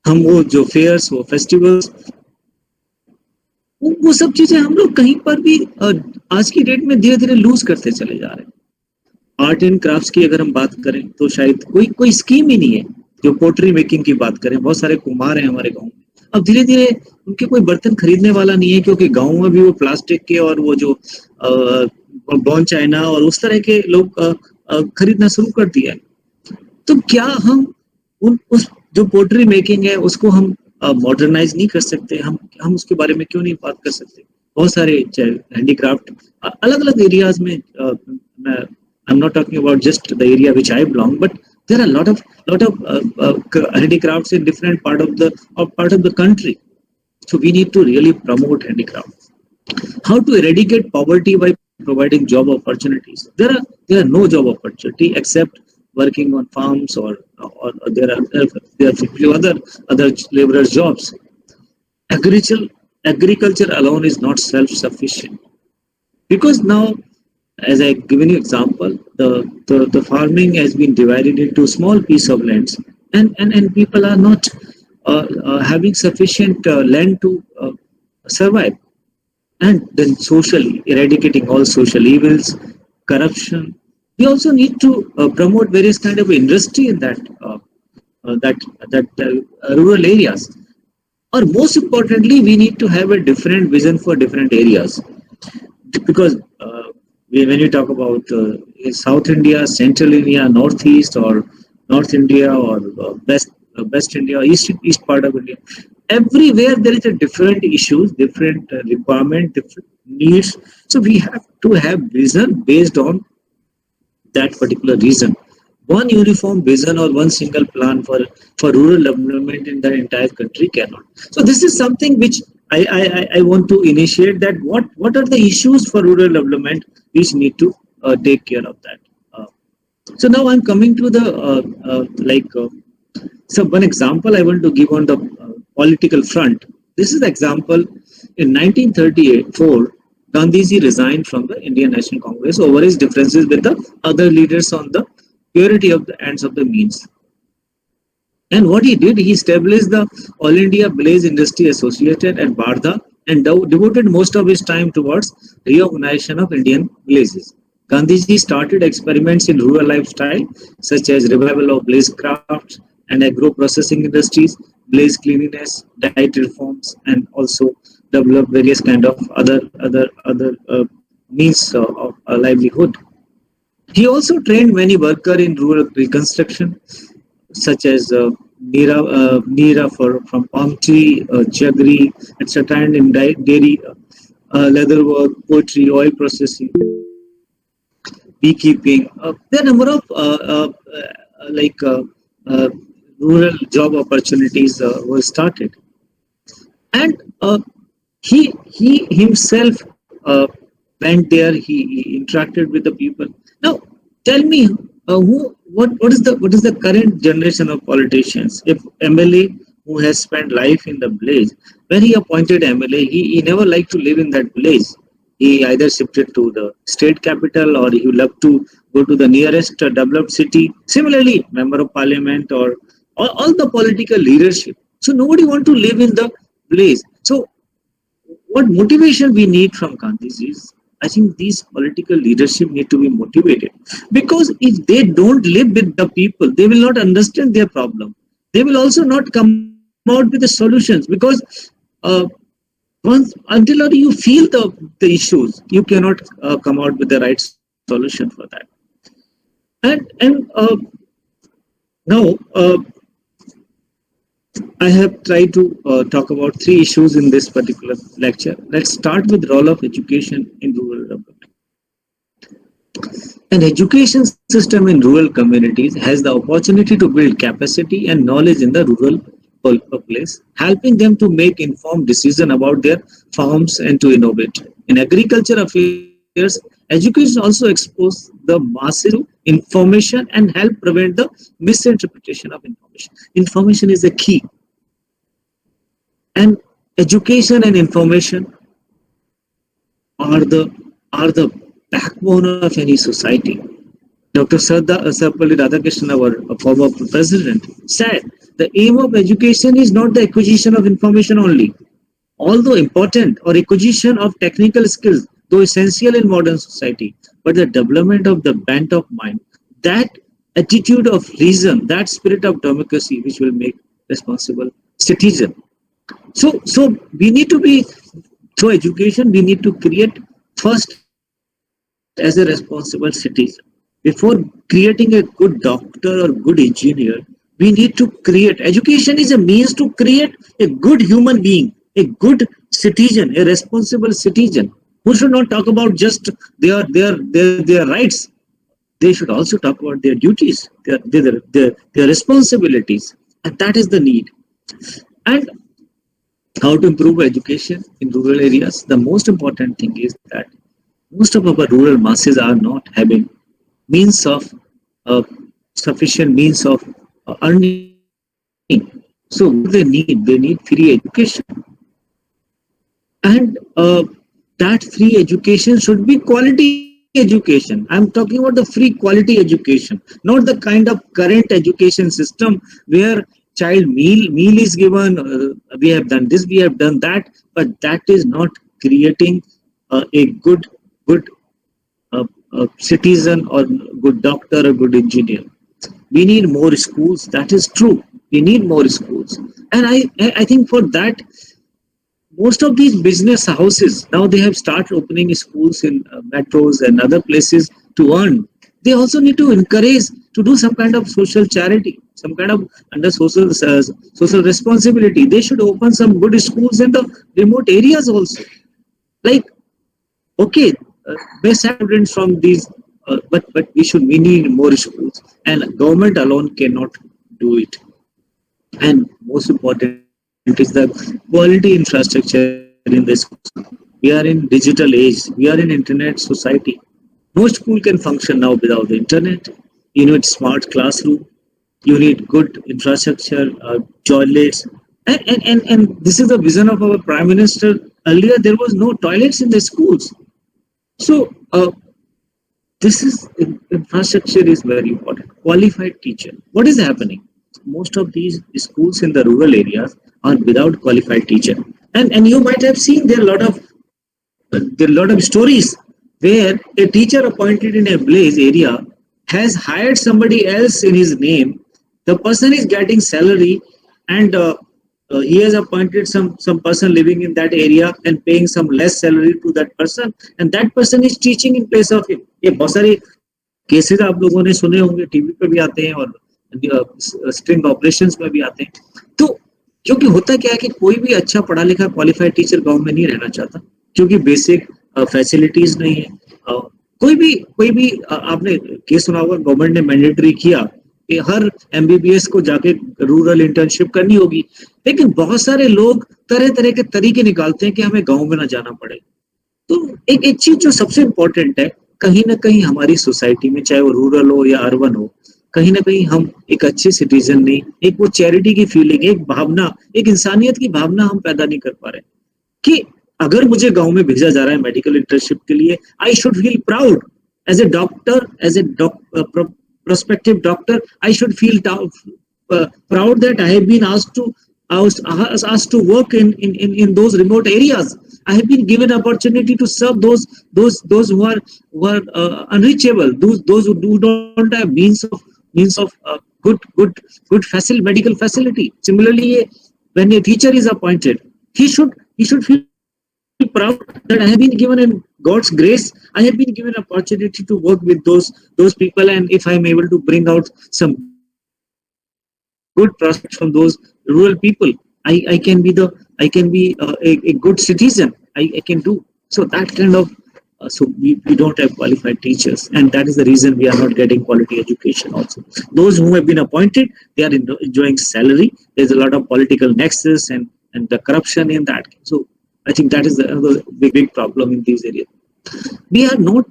हम वो जो फेयर्स, वो फेस्टिवल्स, वो सब चीजें हम लोग कहीं पर भी आज की डेट में धीरे धीरे लूज करते चले जा रहे हैं. आर्ट एंड क्राफ्ट्स की अगर हम बात करें तो शायद कोई स्कीम ही नहीं है. जो पोट्री मेकिंग की बात करें, बहुत सारे कुम्हार हैं हमारे गांव में. अब धीरे धीरे उनके कोई बर्तन खरीदने वाला नहीं है क्योंकि गांव में भी वो प्लास्टिक के और वो जो बॉन चाइना और उस तरह के लोग खरीदना शुरू कर दिया है. तो क्या हम उस जो पोट्री मेकिंग है उसको हम मॉडर्नाइज नहीं कर सकते? हम उसके बारे में क्यों नहीं बात कर सकते? बहुत सारे हैंडीक्राफ्ट अलग अलग एरियाज में, I am not talking about just the area which I belong, but there are lot of handicrafts in different part of the country. So we need to really promote handicraft. How to eradicate poverty by providing job opportunities? There are no job opportunity except working on farms or there are few other laborers jobs. Agriculture alone is not self-sufficient because now, as I given you example, the farming has been divided into small piece of lands, and people are not having sufficient land to survive. And then socially, eradicating all social evils, corruption. We also need to promote various kind of industry in that rural areas. Or most importantly, we need to have a different vision for different areas, because when you talk about South India, Central India, Northeast, or North India, or West India, East part of India, everywhere there is a different issues, different requirement, different needs. So we have to have vision based on that particular reason. One uniform vision or one single plan for rural development in the entire country cannot. So this is something which I want to initiate, that what are the issues for rural development which need to take care of that. So now I'm coming to the so one example I want to give on the political front. This is the example. In 1934, Gandhiji resigned from the Indian National Congress over his differences with the other leaders on the purity of the ends of the means. And what he did, he established the All India Blaze Industry Association at Bardha and devoted most of his time towards reorganization of Indian blazes. Gandhiji started experiments in rural lifestyle such as revival of blaze crafts and agro-processing industries, blaze cleanliness, diet reforms, and also developed various kind of other means of livelihood. He also trained many workers in rural reconstruction, such as Neera from palm tree, jaggery, etc., and in dairy leather work, poetry, oil processing, beekeeping. There are a number of like rural job opportunities were started, and he himself uh, went there. He interacted with the people. Now, tell me, what is the current generation of politicians? If MLA who has spent life in the village, when he appointed MLA, he never liked to live in that village. He either shifted to the state capital or he loved to go to the nearest developed city. Similarly, member of parliament or all the political leadership. So nobody want to live in the village. So what motivation we need from Gandhiji is, I think these political leadership need to be motivated, because if they don't live with the people, they will not understand their problem. They will also not come out with the solutions, because once until or you feel the issues, you cannot come out with the right solution for that. And now I have tried to talk about three issues in this particular lecture. Let's start with role of education in rural development. An education system in rural communities has the opportunity to build capacity and knowledge in the rural populace, helping them to make informed decisions about their farms and to innovate. In agriculture affairs, education also exposes the masses to information and help prevent the misinterpretation of information. Information is the key. And education and information are the backbone of any society. Dr. Sarvepalli Radhakrishnan, our former president, said the aim of education is not the acquisition of information only, although important, or acquisition of technical skills, though essential in modern society, but the development of the bent of mind, that attitude of reason, that spirit of democracy, which will make responsible citizen. So we need to be, through education, we need to create first as a responsible citizen. Before creating a good doctor or good engineer, we need to create, education is a means to create a good human being, a good citizen, a responsible citizen, who should not talk about just their rights. They should also talk about their duties, their responsibilities, and that is the need. And how to improve education in rural areas? The most important thing is that most of our rural masses are not having means of sufficient means of earning. So what they need free education, and that free education should be quality education. I'm talking about the free quality education, not the kind of current education system where child meal is given. We have done this, we have done that, but that is not creating a good citizen or good doctor or good engineer. We need more schools. That is true. We need more schools, and I think for that, most of these business houses now they have started opening schools in metros and other places to earn. They also need to encourage to do some kind of social charity, some kind of under social responsibility. They should open some good schools in the remote areas also. Like, okay, best students from these, but we need more schools, and government alone cannot do it. And most important is the quality infrastructure in the schools. We are in digital age. We are in internet society. No school can function now without the internet. You need smart classroom. You need good infrastructure, toilets, and this is the vision of our Prime Minister. Earlier, there was no toilets in the schools. So this is infrastructure is very important. Qualified teacher. What is happening? Most of these schools in the rural areas are without qualified teacher, and you might have seen there are a lot of stories where a teacher appointed in a village area has hired somebody else in his name. The person is getting salary, and he has appointed some person living in that area and paying some less salary to that person, and that person is teaching in place of him. ये बहुत सारे केसेस आप लोगों ने सुने होंगे, टीवी पे भी आते हैं और स्ट्रिंग ऑपरेशंस में भी आते हैं. तो क्योंकि होता क्या है कि कोई भी अच्छा पढ़ा लिखा क्वालिफाइड टीचर गांव में नहीं रहना चाहता. क्योंकि बेसिक फैसिलिटीज नहीं है। कोई भी आपने केस सुना होगा, गवर्नमेंट ने मैंडेटरी किया कि हर एमबीबीएस को जाके रूरल इंटर्नशिप करनी होगी, लेकिन बहुत सारे लोग तरह तरह के तरीके निकालते हैं कि हमें गांव में ना जाना पड़े। तो एक चीज जो सबसे इम्पोर्टेंट है, कहीं ना कहीं हमारी सोसाइटी में, चाहे वो रूरल हो या अर्बन हो, कहीं ना कहीं हम एक अच्छे सिटीजन नहीं, एक वो चैरिटी की फीलिंग, एक भावना, एक इंसानियत की भावना हम पैदा नहीं कर पा रहे कि अगर मुझे गांव में भेजा जा रहा है मेडिकल इंटर्नशिप के लिए, I should feel proud as a doctor, as a prospective doctor. I should feel proud that I have been asked to work in those remote areas. I have been given opportunity to serve those who are unreachable, those who don't have means of good medical facility. Similarly, when a teacher is appointed, he should feel proud that I have been given in God's grace, I have been given opportunity to work with those people, and if I am able to bring out some good prospects from those rural people, I can be a good citizen. I can do so. That kind of so we don't have qualified teachers, and that is the reason we are not getting quality education. Also, those who have been appointed, they are enjoying salary. There's a lot of political nexus and the corruption in that. So I think that is the big problem in these areas. We are not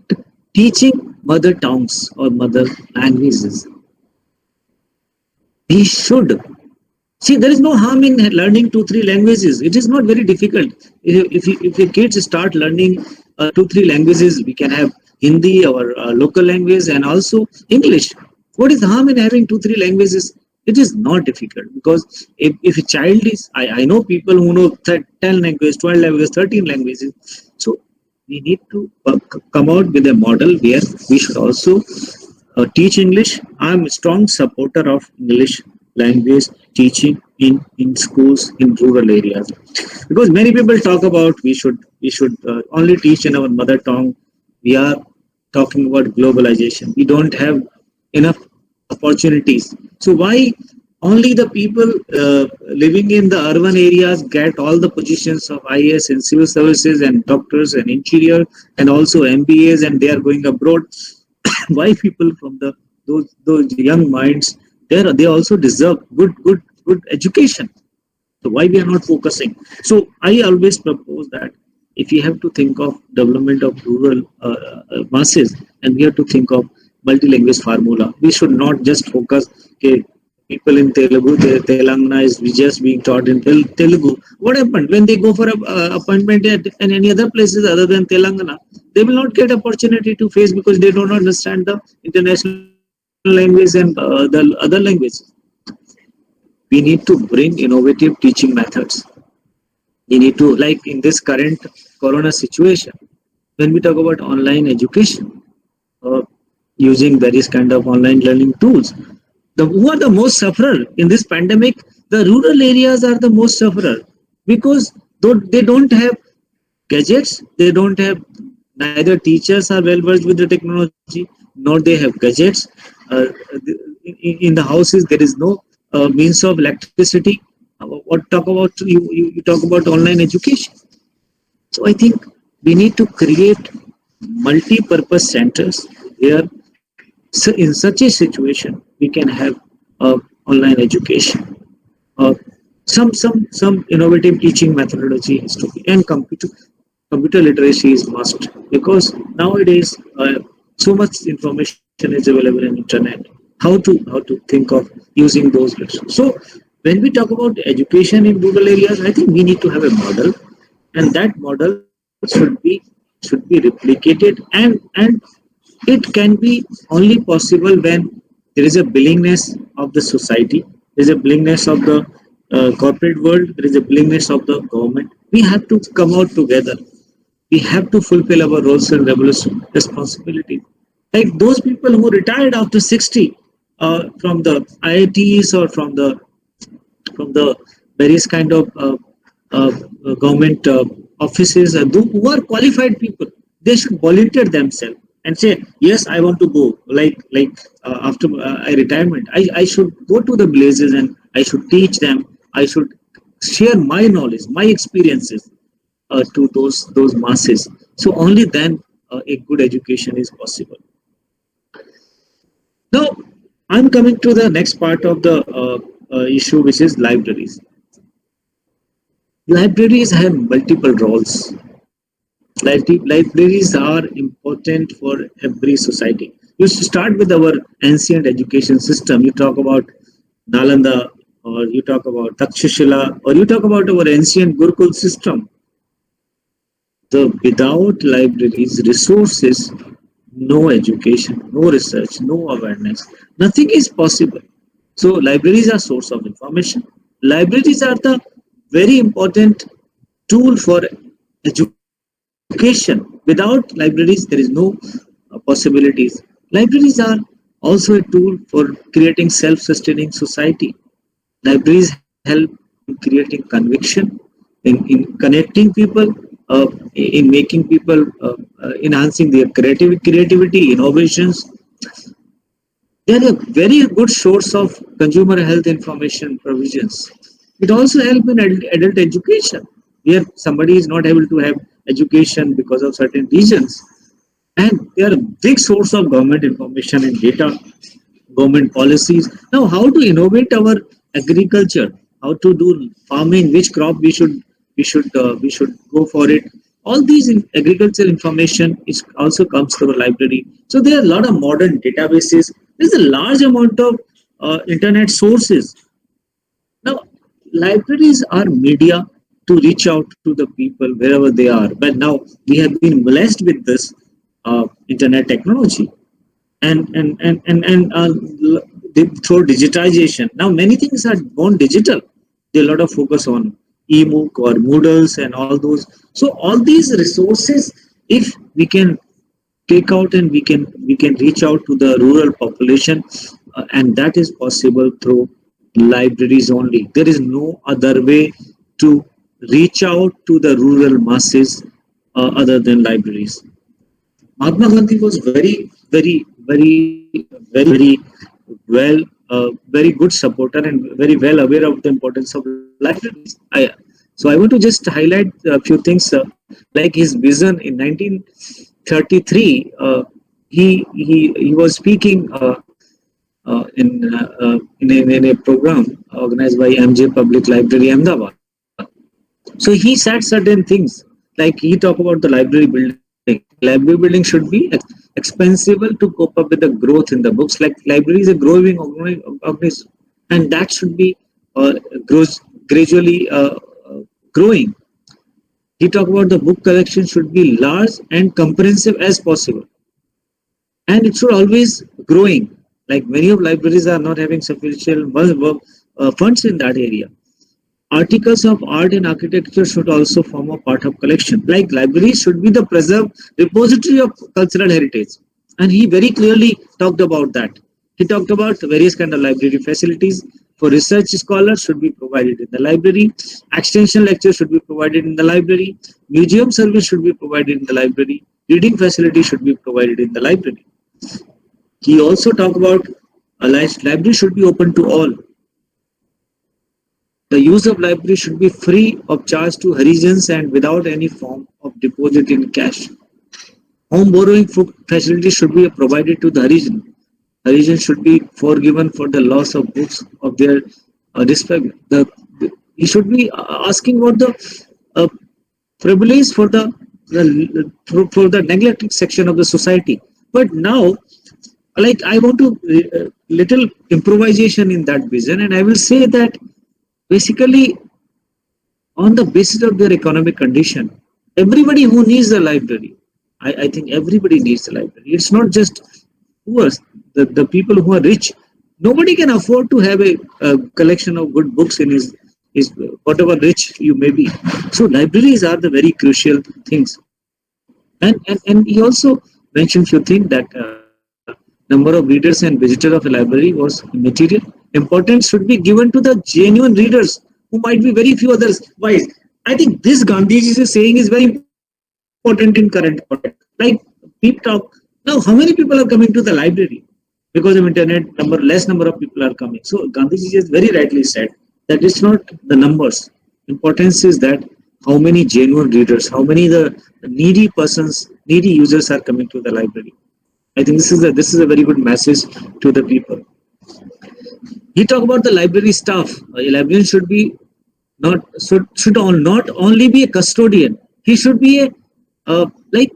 teaching mother tongues or mother languages. We should. See, there is no harm in learning 2-3 languages. It is not very difficult. If your kids start learning 2-3 languages, we can have Hindi, our local language, and also English. What is the harm in having 2-3 languages? It is not difficult, because if a child is, I know people who know 10 languages, 12 languages, 13 languages. So we need to come out with a model where we should also teach English. I am a strong supporter of English language teaching in schools in rural areas, because many people talk about we should only teach in our mother tongue. We are talking about globalization. We don't have enough opportunities. So why only the people living in the urban areas get all the positions of IAS and civil services and doctors and engineer and also MBAs, and they are going abroad? Why people from those young minds, they also deserve good education? So why we are not focusing? So I always propose that if you have to think of development of rural masses, and we have to think of multi-language formula, we should not just focus okay, people in Telugu, Telangana is just being taught in Telugu. What happened when they go for an appointment in any other places other than Telangana? They will not get opportunity to face, because they don't understand the international language and the other languages. We need to bring innovative teaching methods. We need to, like in this current corona situation, when we talk about online education, using various kind of online learning tools, who are the most sufferer in this pandemic? The rural areas are the most sufferer, because they don't have gadgets, they don't have, neither teachers are well versed with the technology, nor they have gadgets. In the houses, there is no means of electricity. What talk about you talk about online education? So I think we need to create multi-purpose centers where, so in such a situation, we can have online education. Some innovative teaching methodology has to be, and computer literacy is must, because nowadays so much information is available in internet. How to think of using those lessons. So when we talk about education in rural areas, I think we need to have a model, and that model should be replicated, and it can be only possible when there is a willingness of the society, there is a willingness of the corporate world, there is a willingness of the government. We have to come out together. We have to fulfill our roles and responsibilities. Like those people who retired after 60 from the IITs or from the various kind of government offices, who are qualified people, they should volunteer themselves and say, yes, I want to go. Like after retirement, I should go to the villages and I should teach them. I should share my knowledge, my experiences. to those masses. So only then a good education is possible. Now, I'm coming to the next part of the issue, which is libraries. Libraries have multiple roles. Libraries are important for every society. You start with our ancient education system. You talk about Nalanda, or you talk about Takshashila, or you talk about our ancient Gurukul system. Without libraries, resources, no education, no research, no awareness, nothing is possible. So libraries are source of information. Libraries are the very important tool for education. Without libraries, there is no possibilities. Libraries are also a tool for creating self-sustaining society. Libraries help in creating conviction, in connecting people, in making people, enhancing their creativity, innovations. They are a very good source of consumer health information provisions. It also helps in adult education, where somebody is not able to have education because of certain reasons. And they are a big source of government information and data, government policies. Now, how to innovate our agriculture, how to do farming, which crop we should go for it. All these agricultural information is also comes to the library. So there are a lot of modern databases. There's a large amount of internet sources. Now, libraries are media to reach out to the people wherever they are. But now we have been blessed with this internet technology, and through digitization. Now many things are gone digital. There are a lot of focus on ebook or Moodles and all those. So all these resources, if we can take out and we can reach out to the rural population, and that is possible through libraries only. There is no other way to reach out to the rural masses other than libraries. Mahatma Gandhi was very well, very good supporter and very well aware of the importance of libraries. So I want to just highlight a few things, like his vision in 1933. He was speaking in a program organized by MJ Public Library, Ahmedabad. So he said certain things, like he talked about the library building. Library building should be expensible to cope up with the growth in the books. Like library is a growing organism, and that should be gradually growing. He talked about the book collection should be large and comprehensive as possible, and it should always growing. Like many of libraries are not having sufficient funds in that area. Articles of art and architecture should also form a part of collection. Like libraries should be the preserved repository of cultural heritage. And he very clearly talked about that. He talked about various kind of library facilities for research scholars should be provided in the library. Extension lectures should be provided in the library. Museum service should be provided in the library. Reading facility should be provided in the library. He also talked about a library should be open to all. The use of library should be free of charge to Harijans and without any form of deposit in cash. Home borrowing facility should be provided to the Harijan. Harijans should be forgiven for the loss of books of their respect. He should be asking about the privilege for the neglected section of the society. But now, like I want to little improvisation in that vision, and I will say that basically, on the basis of their economic condition, everybody who needs the library, I think everybody needs the library. It's not just poor, the people who are rich. Nobody can afford to have a collection of good books in his whatever rich you may be. So libraries are the very crucial things. And he also mentioned few things that number of readers and visitors of a library was immaterial. Importance should be given to the genuine readers who might be very few others. Why? I think this Gandhiji is saying is very important in current context. Like people talk now, how many people are coming to the library because of internet? Less number of people are coming. So Gandhiji has very rightly said that it's not the numbers. Importance is that how many genuine readers, how many the needy persons, needy users are coming to the library. I think this is a very good message to the people. He talk about the library staff. A librarian should be not only be a custodian. He should be a like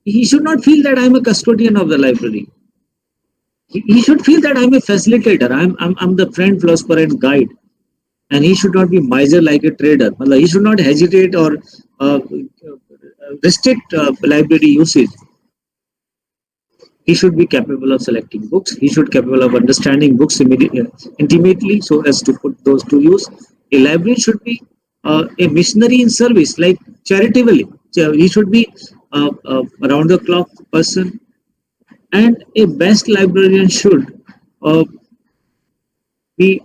he should not feel that I'm a custodian of the library. He should feel that I'm a facilitator. I'm the friend, philosopher, and guide. And he should not be miser like a trader. He should not hesitate or restrict library usage. He should be capable of selecting books. He should be capable of understanding books intimately so as to put those to use. A librarian should be a missionary in service, like charitably. So he should be around the clock person. And a best librarian should be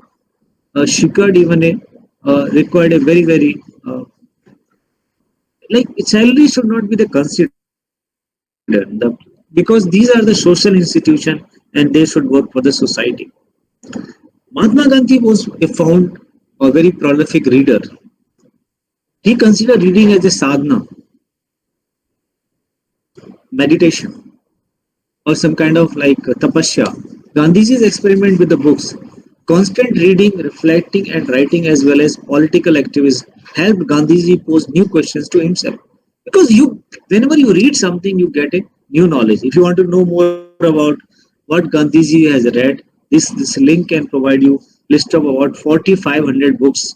secured even required a very like salary should not be the considered because these are the social institution and they should work for the society. Mahatma Gandhi was found a very prolific reader. He considered reading as a sadhana, meditation, or some kind of like tapasya. Gandhiji's experiment with the books, constant reading, reflecting, and writing, as well as political activism, helped Gandhiji pose new questions to himself. Because whenever you read something, you get a new knowledge. If you want to know more about what Gandhiji has read, this link can provide you list of about 4,500 books.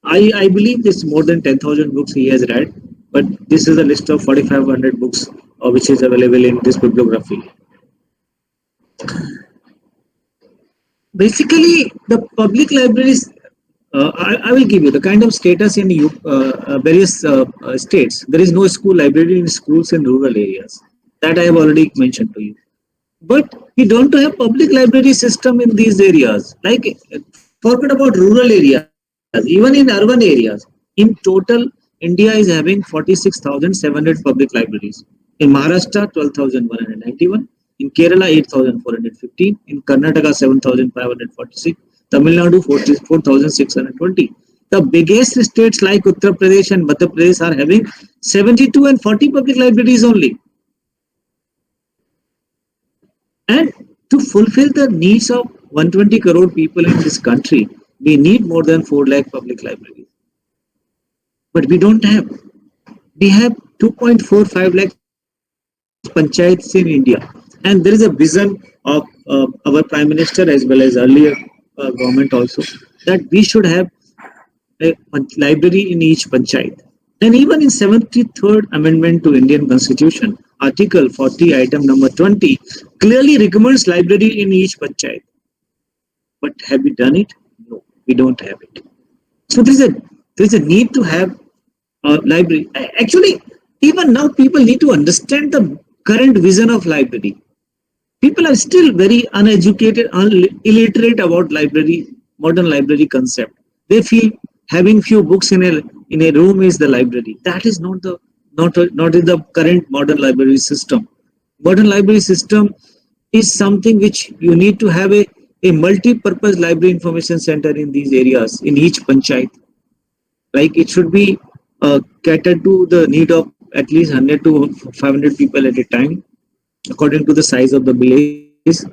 I believe there's more than 10,000 books he has read, but this is a list of 4,500 books which is available in this bibliography. Basically, the public libraries, I will give you the kind of status in various states. There is no school library in schools in rural areas. That I have already mentioned to you. But we don't have public library system in these areas. Like, forget about rural areas, even in urban areas. In total, India is having 46,700 public libraries. In Maharashtra, 12,191. In Kerala, 8,415. In Karnataka, 7,546. Tamil Nadu, 4,620. The biggest states like Uttar Pradesh and Madhya Pradesh are having 72 and 40 public libraries only. And to fulfill the needs of 120 crore people in this country, we need more than 4 lakh public libraries. But we don't have. We have 2.45 lakh panchayats in India. And there is a vision of our Prime Minister as well as earlier government also that we should have a library in each panchayat. And even in 73rd Amendment to Indian Constitution, Article 40, item number 20, clearly recommends library in each panchayat. But have we done it? No, we don't have it. So there's a need to have a library. Actually, even now people need to understand the current vision of library. People are still very uneducated, illiterate about library, modern library concept. They feel having few books in a room is the library. That is not in the current modern library system. Modern library system is something which you need to have a multi-purpose library information center in these areas, in each panchayat. Like it should be catered to the need of at least 100 to 500 people at a time, according to the size of the village.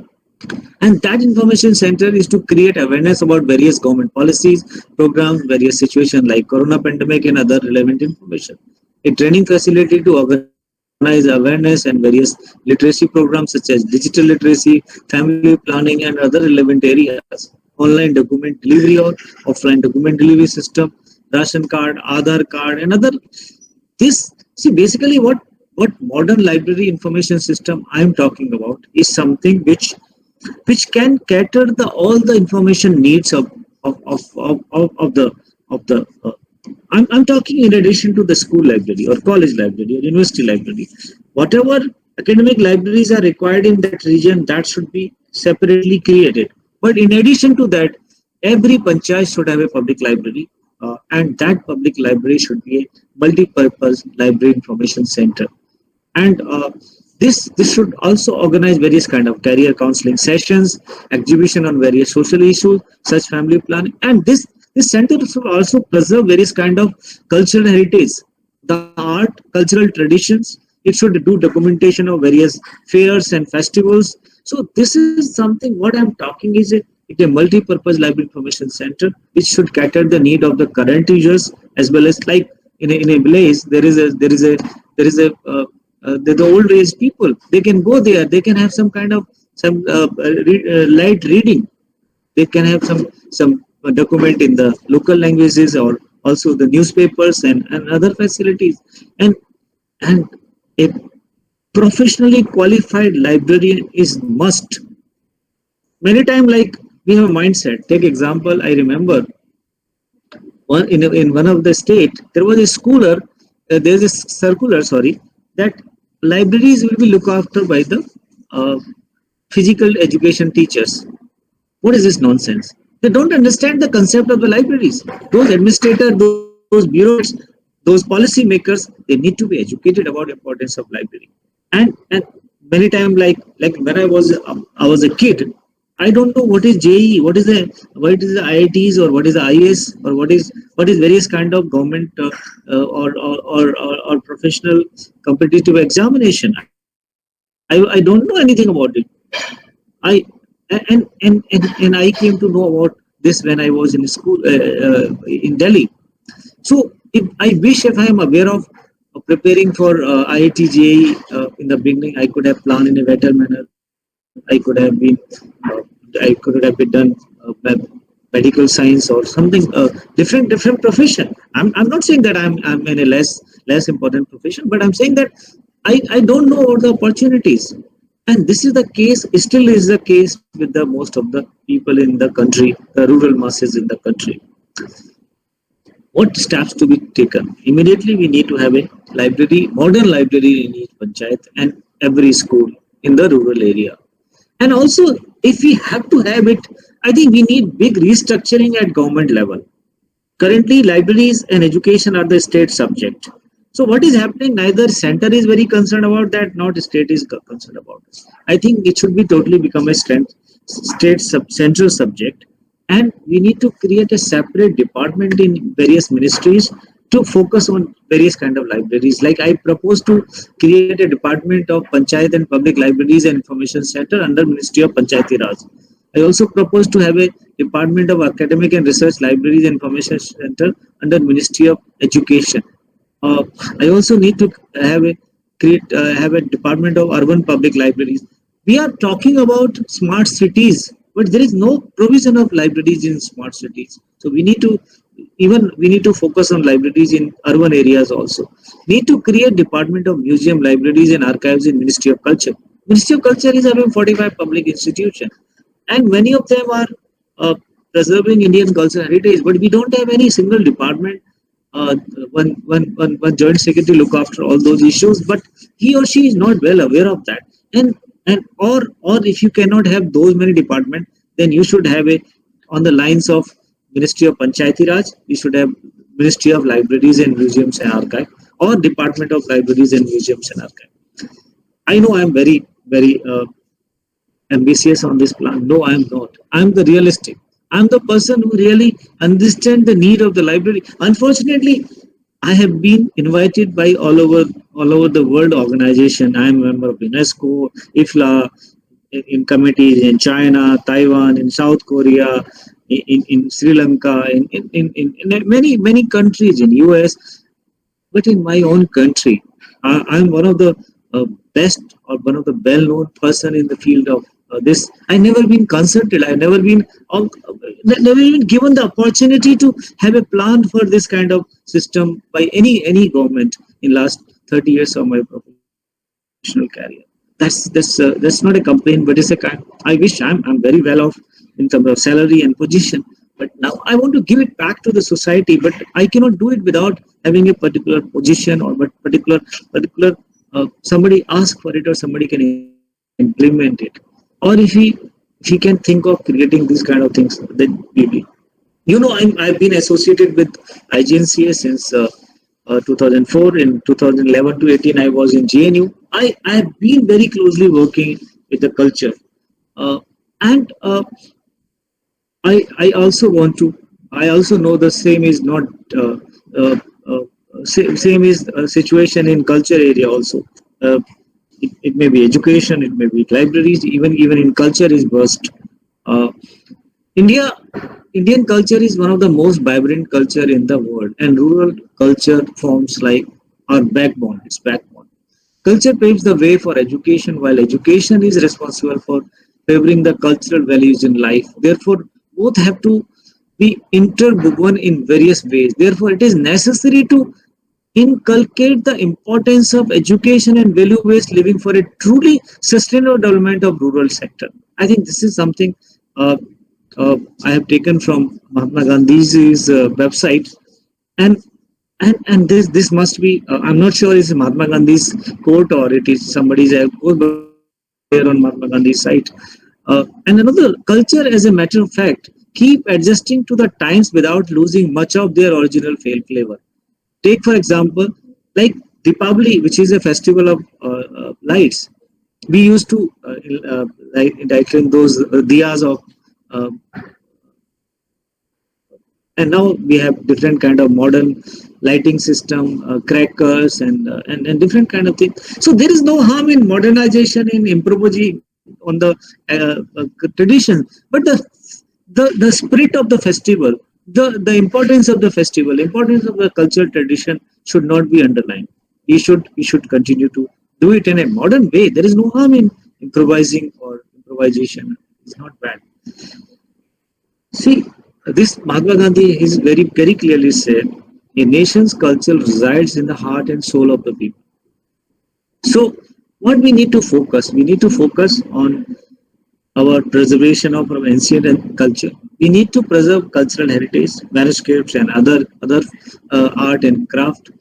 And that information center is to create awareness about various government policies, programs, various situations like corona pandemic and other relevant information. A training facility to organize awareness and various literacy programs such as digital literacy, family planning and other relevant areas. Online document delivery or offline document delivery system, ration card, Aadhaar card and other. Basically what modern library information system I am talking about is something which can cater all the information needs of the I'm talking in addition to the school library or college library or university library. Whatever academic libraries are required in that region, that should be separately created. But in addition to that, every panchayat should have a public library, and that public library should be a multi-purpose library information center. And this should also organize various kind of career counseling sessions, exhibition on various social issues, such family planning, and This center should also preserve various kind of cultural heritage, the art, cultural traditions. It should do documentation of various fairs and festivals. So this is something. What I'm talking is a multi-purpose library information center which should cater the need of the current users as well as like in a village the old age people. They can go there. They can have some kind of light reading. They can have some document in the local languages or also the newspapers and other facilities and a professionally qualified librarian is must. Many time like we have a mindset. Take example, I remember in one of the state there was a schooler. There's a circular, sorry, that libraries will be looked after by the uh, physical education teachers. What is this nonsense? They don't understand the concept of the libraries. Those administrators, those bureaus, those policy makers, they need to be educated about the importance of library. And many times, like when I was a kid, I don't know what is JE, what is the IITs or what is the IS or what is various kind of government or professional competitive examination. I don't know anything about it. I and I came to know about this when I was in school in Delhi. So if I wish if I am aware of preparing for IIT JEE in the beginning, I could have planned in a better manner. I could have been done medical science or something different profession. I'm not saying that I'm in a less important profession, but I'm saying that I don't know about the opportunities. And this is the case, still is the case with the most of the people in the country, the rural masses in the country. What steps to be taken? Immediately, we need to have a library, modern library in each panchayat and every school in the rural area. And also, if we have to have it, I think we need big restructuring at government level. Currently, libraries and education are the state subject. So what is happening? Neither center is very concerned about that, not state is concerned about it. I think it should be totally become a central subject, and we need to create a separate department in various ministries to focus on various kind of libraries. Like I propose to create a department of Panchayat and Public Libraries and Information Center under Ministry of Panchayati Raj. I also propose to have a department of Academic and Research Libraries and Information Center under Ministry of Education. I also need to have a department of urban public libraries. We are talking about smart cities, but there is no provision of libraries in smart cities. So we need to focus on libraries in urban areas also. Need to create department of museum, libraries, and archives in Ministry of Culture. Ministry of Culture is having 45 public institutions, and many of them are preserving Indian cultural heritage, but we don't have any single department. One joint secretary look after all those issues, but he or she is not well aware of that. And if you cannot have those many departments, then you should have a on the lines of Ministry of Panchayati Raj. You should have Ministry of Libraries and Museums and Archive, or Department of Libraries and Museums and Archive. I know I am very ambitious on this plan. No, I am not. I am the realistic. I'm the person who really understands the need of the library. Unfortunately, I have been invited by all over the world organization. I am a member of UNESCO, IFLA, in committees in China, Taiwan, in South Korea, in Sri Lanka, in many countries, in US. But in my own country, I'm one of the best or one of the well-known person in the field of this. I never been consulted. I never been given the opportunity to have a plan for this kind of system by any government in last 30 years of my professional career. That's not a complaint, but it's a kind. I wish I'm very well off in terms of salary and position, but now I want to give it back to the society. But I cannot do it without having a particular position or particular somebody ask for it or somebody can implement it. Or if he can think of creating these kind of things, then maybe. I've been associated with IGNCA since 2004. In 2011 to 18, I was in GNU. I have been very closely working with the culture, and I also want to I also know the same is not uh, uh, same is situation in culture area also. Uh, it may be education, it may be libraries, even in culture is burst. Uh, India, Indian culture is one of the most vibrant culture in the world, and rural culture forms like our backbone. Its backbone. Culture paves the way for education, while education is responsible for favoring the cultural values in life. Therefore, both have to be interwoven in various ways. Therefore, it is necessary to inculcate the importance of education and value-based living for a truly sustainable development of rural sector. I think this is something uh, I have taken from Mahatma Gandhi's website, and and this must be I'm not sure it's Mahatma Gandhi's quote or it is somebody's quote, but there on Mahatma Gandhi's site. And another culture, as a matter of fact, keep adjusting to the times without losing much of their original flavor. Take for example, like Deepavali, which is a festival of lights. We used to lighten those diyas of uh, and now we have different kind of modern lighting system, crackers and different kind of things. So there is no harm in modernization, in improvising on the tradition, but the spirit of the festival, the importance of the festival, importance of the cultural tradition should not be underlined. We should continue to do it in a modern way. There is no harm in improvising or improvisation. It's not bad. See, this Mahatma Gandhi is very clearly said, a nation's culture resides in the heart and soul of the people. So, what we need to focus? We need to focus on our preservation of our ancient culture. We need to preserve cultural heritage, manuscripts, and other art and craft.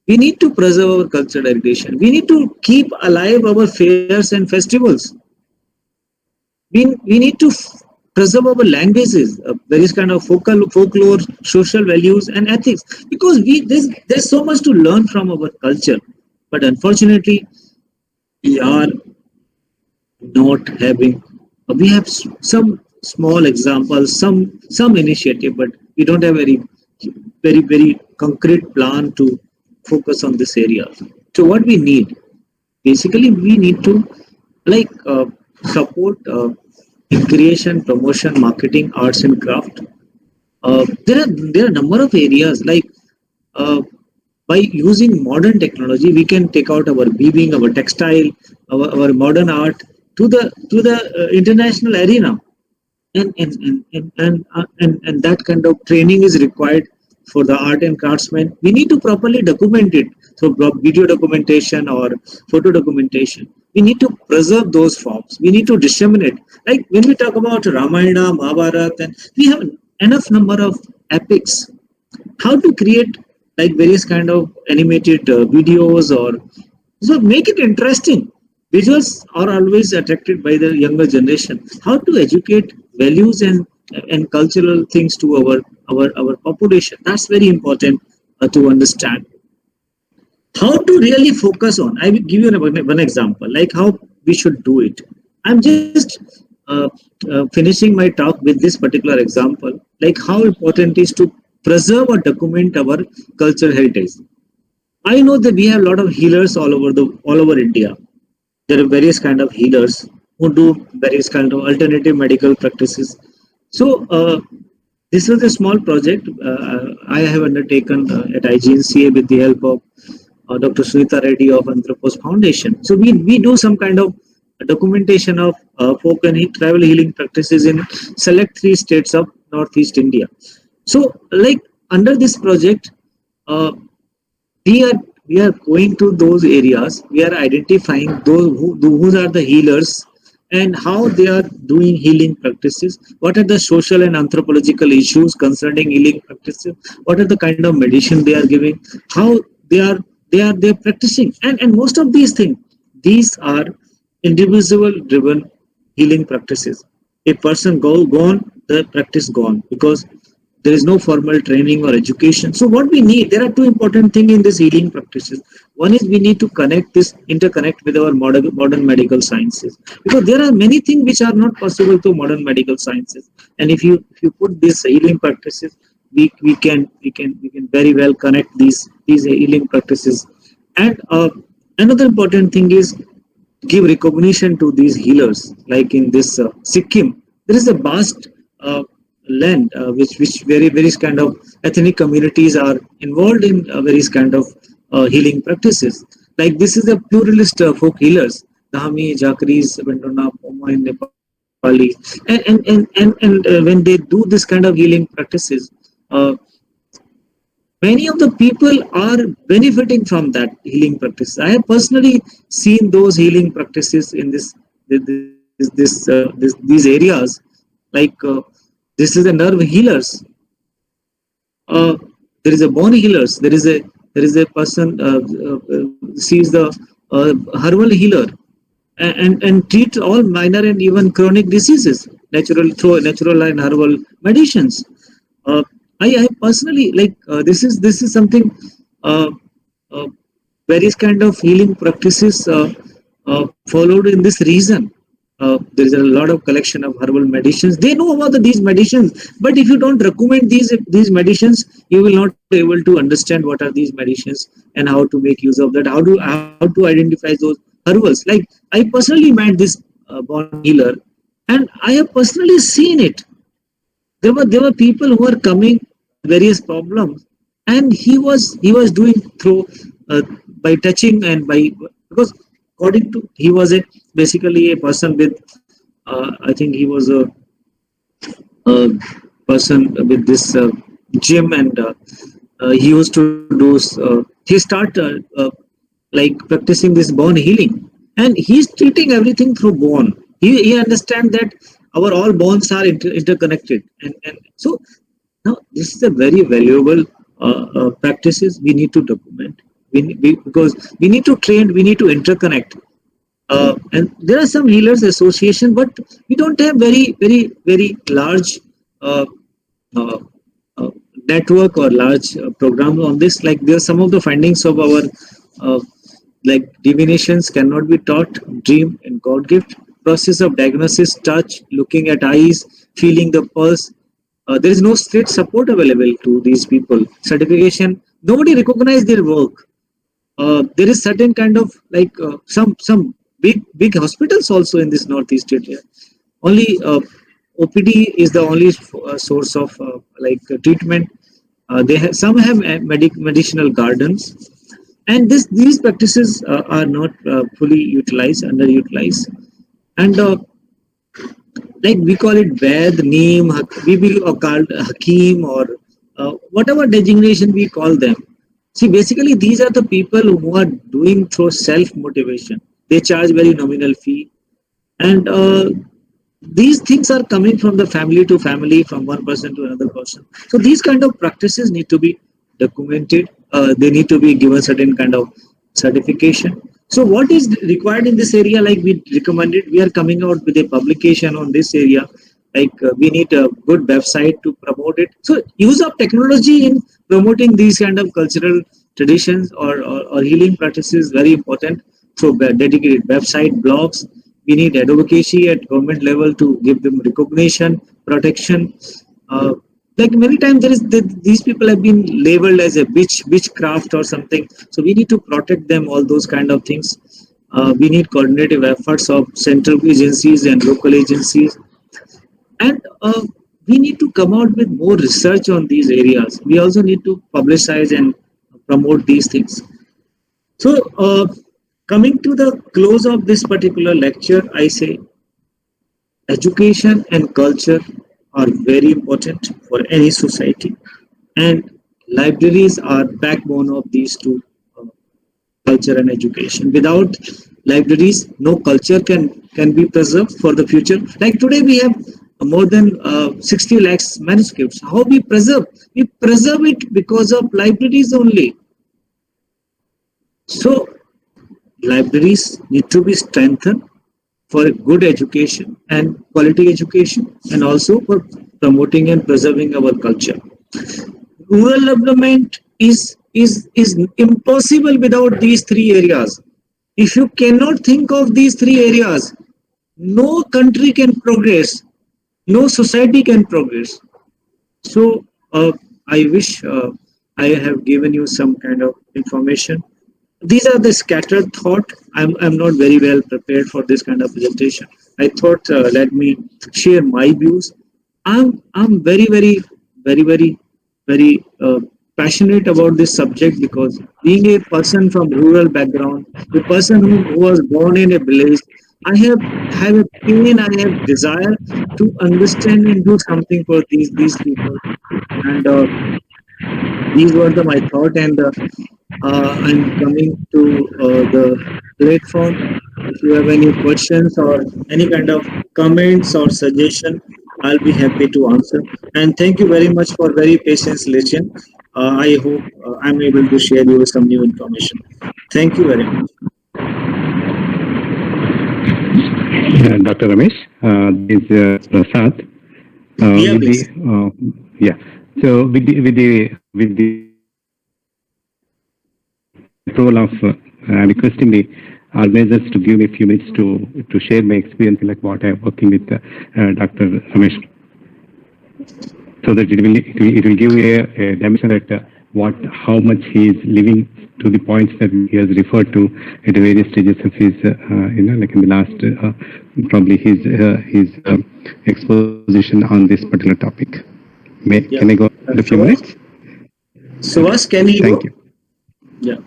We need to preserve our cultural heritage. We need to keep alive our fairs and festivals. We need to preserve our languages, various kind of folklore, social values, and ethics. Because there's so much to learn from our culture, but unfortunately, we are not having. We have some small examples, some initiative, but we don't have very concrete plan to focus on this area. So what we need, basically, we need to like support in creation, promotion, marketing, arts and craft. There are a number of areas like by using modern technology, we can take out our weaving, our textile, our modern art to the international arena, and that kind of training is required for the art and craftsmen. We need to properly document it through video documentation or photo documentation. We need to preserve those forms. We need to disseminate. Like when we talk about Ramayana, Mahabharata, and we have enough number of epics. How to create like various kind of animated videos or so make it interesting. Visuals are always attracted by the younger generation. How to educate values and cultural things to our population. That's very important to understand. How to really focus on. I will give you one example, like how we should do it. I'm just finishing my talk with this particular example, like how important it is to preserve or document our cultural heritage. I know that we have a lot of healers all over India. There are various kind of healers who do various kind of alternative medical practices. So this was a small project I have undertaken at IGNCA with the help of Dr. Sunita Reddy of Anthropos Foundation. So we do some kind of documentation of folk and travel healing practices in select 3 states of Northeast India. So like under this project, we are going to those areas. We are identifying those who are the healers and how they are doing healing practices. What are the social and anthropological issues concerning healing practices? What are the kind of medicine they are giving? How they are practicing? And most of these things, these are individual driven healing practices. A person gone, the practice gone, because there is no formal training or education. So what we need, there are 2 important things in this healing practices. One is we need to interconnect with our modern medical sciences, because there are many things which are not possible to modern medical sciences. And if you put these healing practices we can very well connect these healing practices. And another important thing is give recognition to these healers. Like in this Sikkim, there is a vast land which various kind of ethnic communities are involved in various kind of healing practices. Like this is a pluralist folk healers, Dahami, Jakris, Bendona, Poma in Nepali, and when they do this kind of healing practices, uh, many of the people are benefiting from that healing practice. I have personally seen those healing practices in these areas. Like this is a nerve healers. There is a bone healers. There is a person sees the herbal healer and treat all minor and even chronic diseases natural through natural and herbal medicines. Uh, I personally like this is something uh, uh, various kind of healing practices followed in this region. There is a lot of collection of herbal medicines. They know about these medicines, but if you don't recommend these medicines, you will not be able to understand what are these medicines and how to make use of that. How to identify those herbals. Like I personally met this born healer, and I have personally seen it. There were people who were coming various problems, and he was doing through by touching and by, because according to he was a basically a person with I think he was a person with this gym, and he used to do he started like practicing this bone healing, and he's treating everything through bone. He understands that our all bones are interconnected, and so now this is a very valuable practices we need to document. Because we need to train, we need to interconnect. And there are some healers association, but we don't have very large uh, uh, uh, network or large program on this. Like there are some of the findings of our uh, like divinations cannot be taught, dream and God gift. Process of diagnosis, touch, looking at eyes, feeling the pulse. There is no state support available to these people. Certification, nobody recognize their work. There is certain kind of like some big hospitals also in this northeast area. Only OPD is the only source of treatment. They have some have medicinal gardens, and these practices are not fully utilized, underutilized, and like we call it Ved, Neem, we will call Hakim or whatever designation we call them. See, basically these are the people who are doing through self motivation. They charge very nominal fee, and these things are coming from the family to family, from one person to another person. So these kind of practices need to be documented. They need to be given certain kind of certification. So what is required in this area? Like we recommended, we are coming out with a publication on this area. Like we need a good website to promote it. So use of technology in promoting these kind of cultural traditions or healing practices is very important. So dedicated website, blogs. We need advocacy at government level to give them recognition, protection. Like many times these people have been labeled as a witchcraft or something. So we need to protect them, all those kind of things. We need coordinative efforts of central agencies and local agencies. And we need to come out with more research on these areas. We also need to publicize and promote these things. So coming to the close of this particular lecture, I say education and culture are very important for any society, and libraries are backbone of these two, culture and education. Without libraries, no culture can be preserved for the future. Like today we have more than 60 lakhs manuscripts. How we preserve? We preserve it because of libraries only. So libraries need to be strengthened for good education and quality education, and also for promoting and preserving our culture. Rural development is impossible without these three areas. If you cannot think of these three areas, no country can progress, no society can progress. So I wish I have given you some kind of information. These are the scattered thought. I'm not very well prepared for this kind of presentation. I thought let me share my views. I'm very passionate about this subject because being a person from rural background, a person who was born in a village, I have a pain, I have desire to understand and do something for these people. And these were my thought, and I'm coming to the platform. If you have any questions or any kind of comments or suggestion, I'll be happy to answer. And thank you very much for very patient listen. I hope I'm able to share you some new information. Thank you very much. Dr. Ramesh, this is Prasad. Yeah, With please. yeah. So with the approval of requesting the organizers to give me a few minutes to share my experience, like what I'm working with Dr. Ramesh, so that it will give a dimension that how much he is living to the points that he has referred to at the various stages of his like in the last probably his exposition on this particular topic. Can I go in a few minutes? Suhas, can you Thank go? you. Yeah.